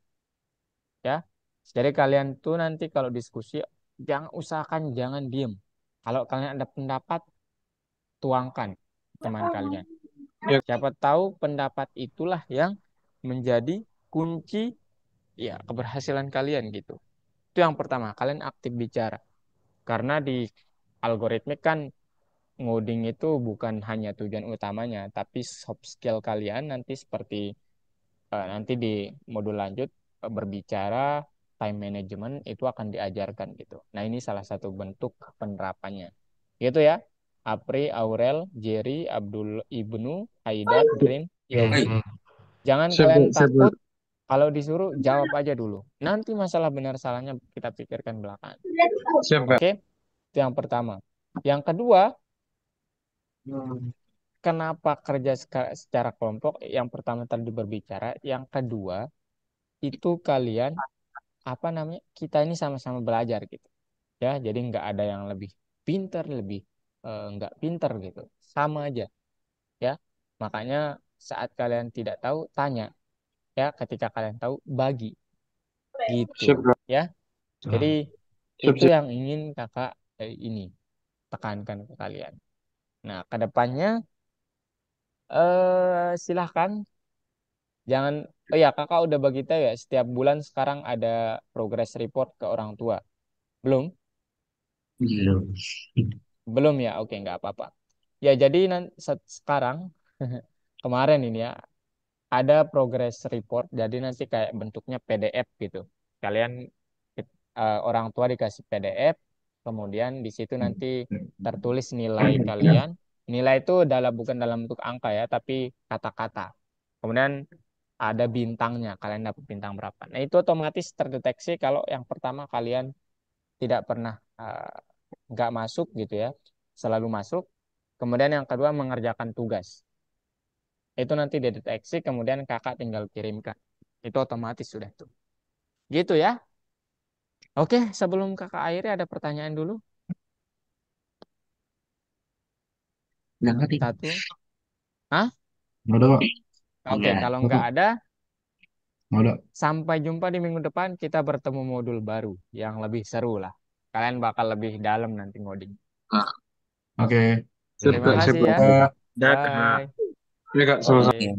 Ya. Jadi kalian tuh nanti kalau diskusi jangan usahakan jangan diem. Kalau kalian ada pendapat, tuangkan teman kalian. Ya. Siapa tahu pendapat itulah yang menjadi kunci ya keberhasilan kalian gitu. Itu yang pertama, kalian aktif bicara. Karena di algoritmik kan ngoding itu bukan hanya tujuan utamanya, tapi soft skill kalian nanti seperti nanti di modul lanjut berbicara, time management itu akan diajarkan gitu. Nah, ini salah satu bentuk penerapannya. Gitu ya. Apri, Aurel, Jerry, Abdul Ibnu, Haidar, Drin, Yogi. Jangan Siap, kalian siap. takut kalau disuruh jawab aja dulu. Nanti masalah benar salahnya kita pikirkan belakangan. Siap, Kak. Oke? Itu yang pertama. Yang kedua, kenapa kerja secara kelompok? Yang pertama tadi berbicara, yang kedua itu kalian apa namanya? Kita ini sama-sama belajar gitu. Ya, jadi nggak ada yang lebih pinter, lebih nggak pinter gitu. Sama aja, ya. Makanya saat kalian tidak tahu, tanya. Ya, ketika kalian tahu, bagi gitu. Siap, Kak. Ya, jadi Siap, itu siap. yang ingin kakak ini tekankan ke kalian. Nah, kedepannya silahkan jangan. Oh ya, kakak udah bagi tahu ya. Setiap bulan sekarang ada progress report ke orang tua. Belum? Belum. Belum ya. Oke, nggak apa-apa. Ya, jadi sekarang kemarin ini ya ada progress report. Jadi nanti kayak bentuknya PDF gitu. Kalian orang tua dikasih PDF, kemudian di situ nanti tertulis nilai kalian. Nilai itu bukan dalam bentuk angka ya, tapi kata-kata. Kemudian ada bintangnya, kalian dapat bintang berapa. Nah, itu otomatis terdeteksi kalau yang pertama kalian tidak pernah nggak masuk gitu ya, selalu masuk. Kemudian yang kedua mengerjakan tugas. Itu nanti dideteksi, kemudian kakak tinggal kirimkan. Itu otomatis sudah tuh. Gitu ya. Oke, sebelum kakak akhiri ada pertanyaan dulu. Nggak ngerti. Satu. Hah? Nggak ada, Pak. Oke, Nggak. kalau nggak ada, Nggak ada. sampai jumpa di minggu depan kita bertemu modul baru yang lebih seru lah. Kalian bakal lebih dalam nanti ngoding. Nah, Oke. Siap, Terima Kak. Siap, kasih ya. Kak. Dah, Kak. Bye. Ya, Kak. Sama-sama. Oke.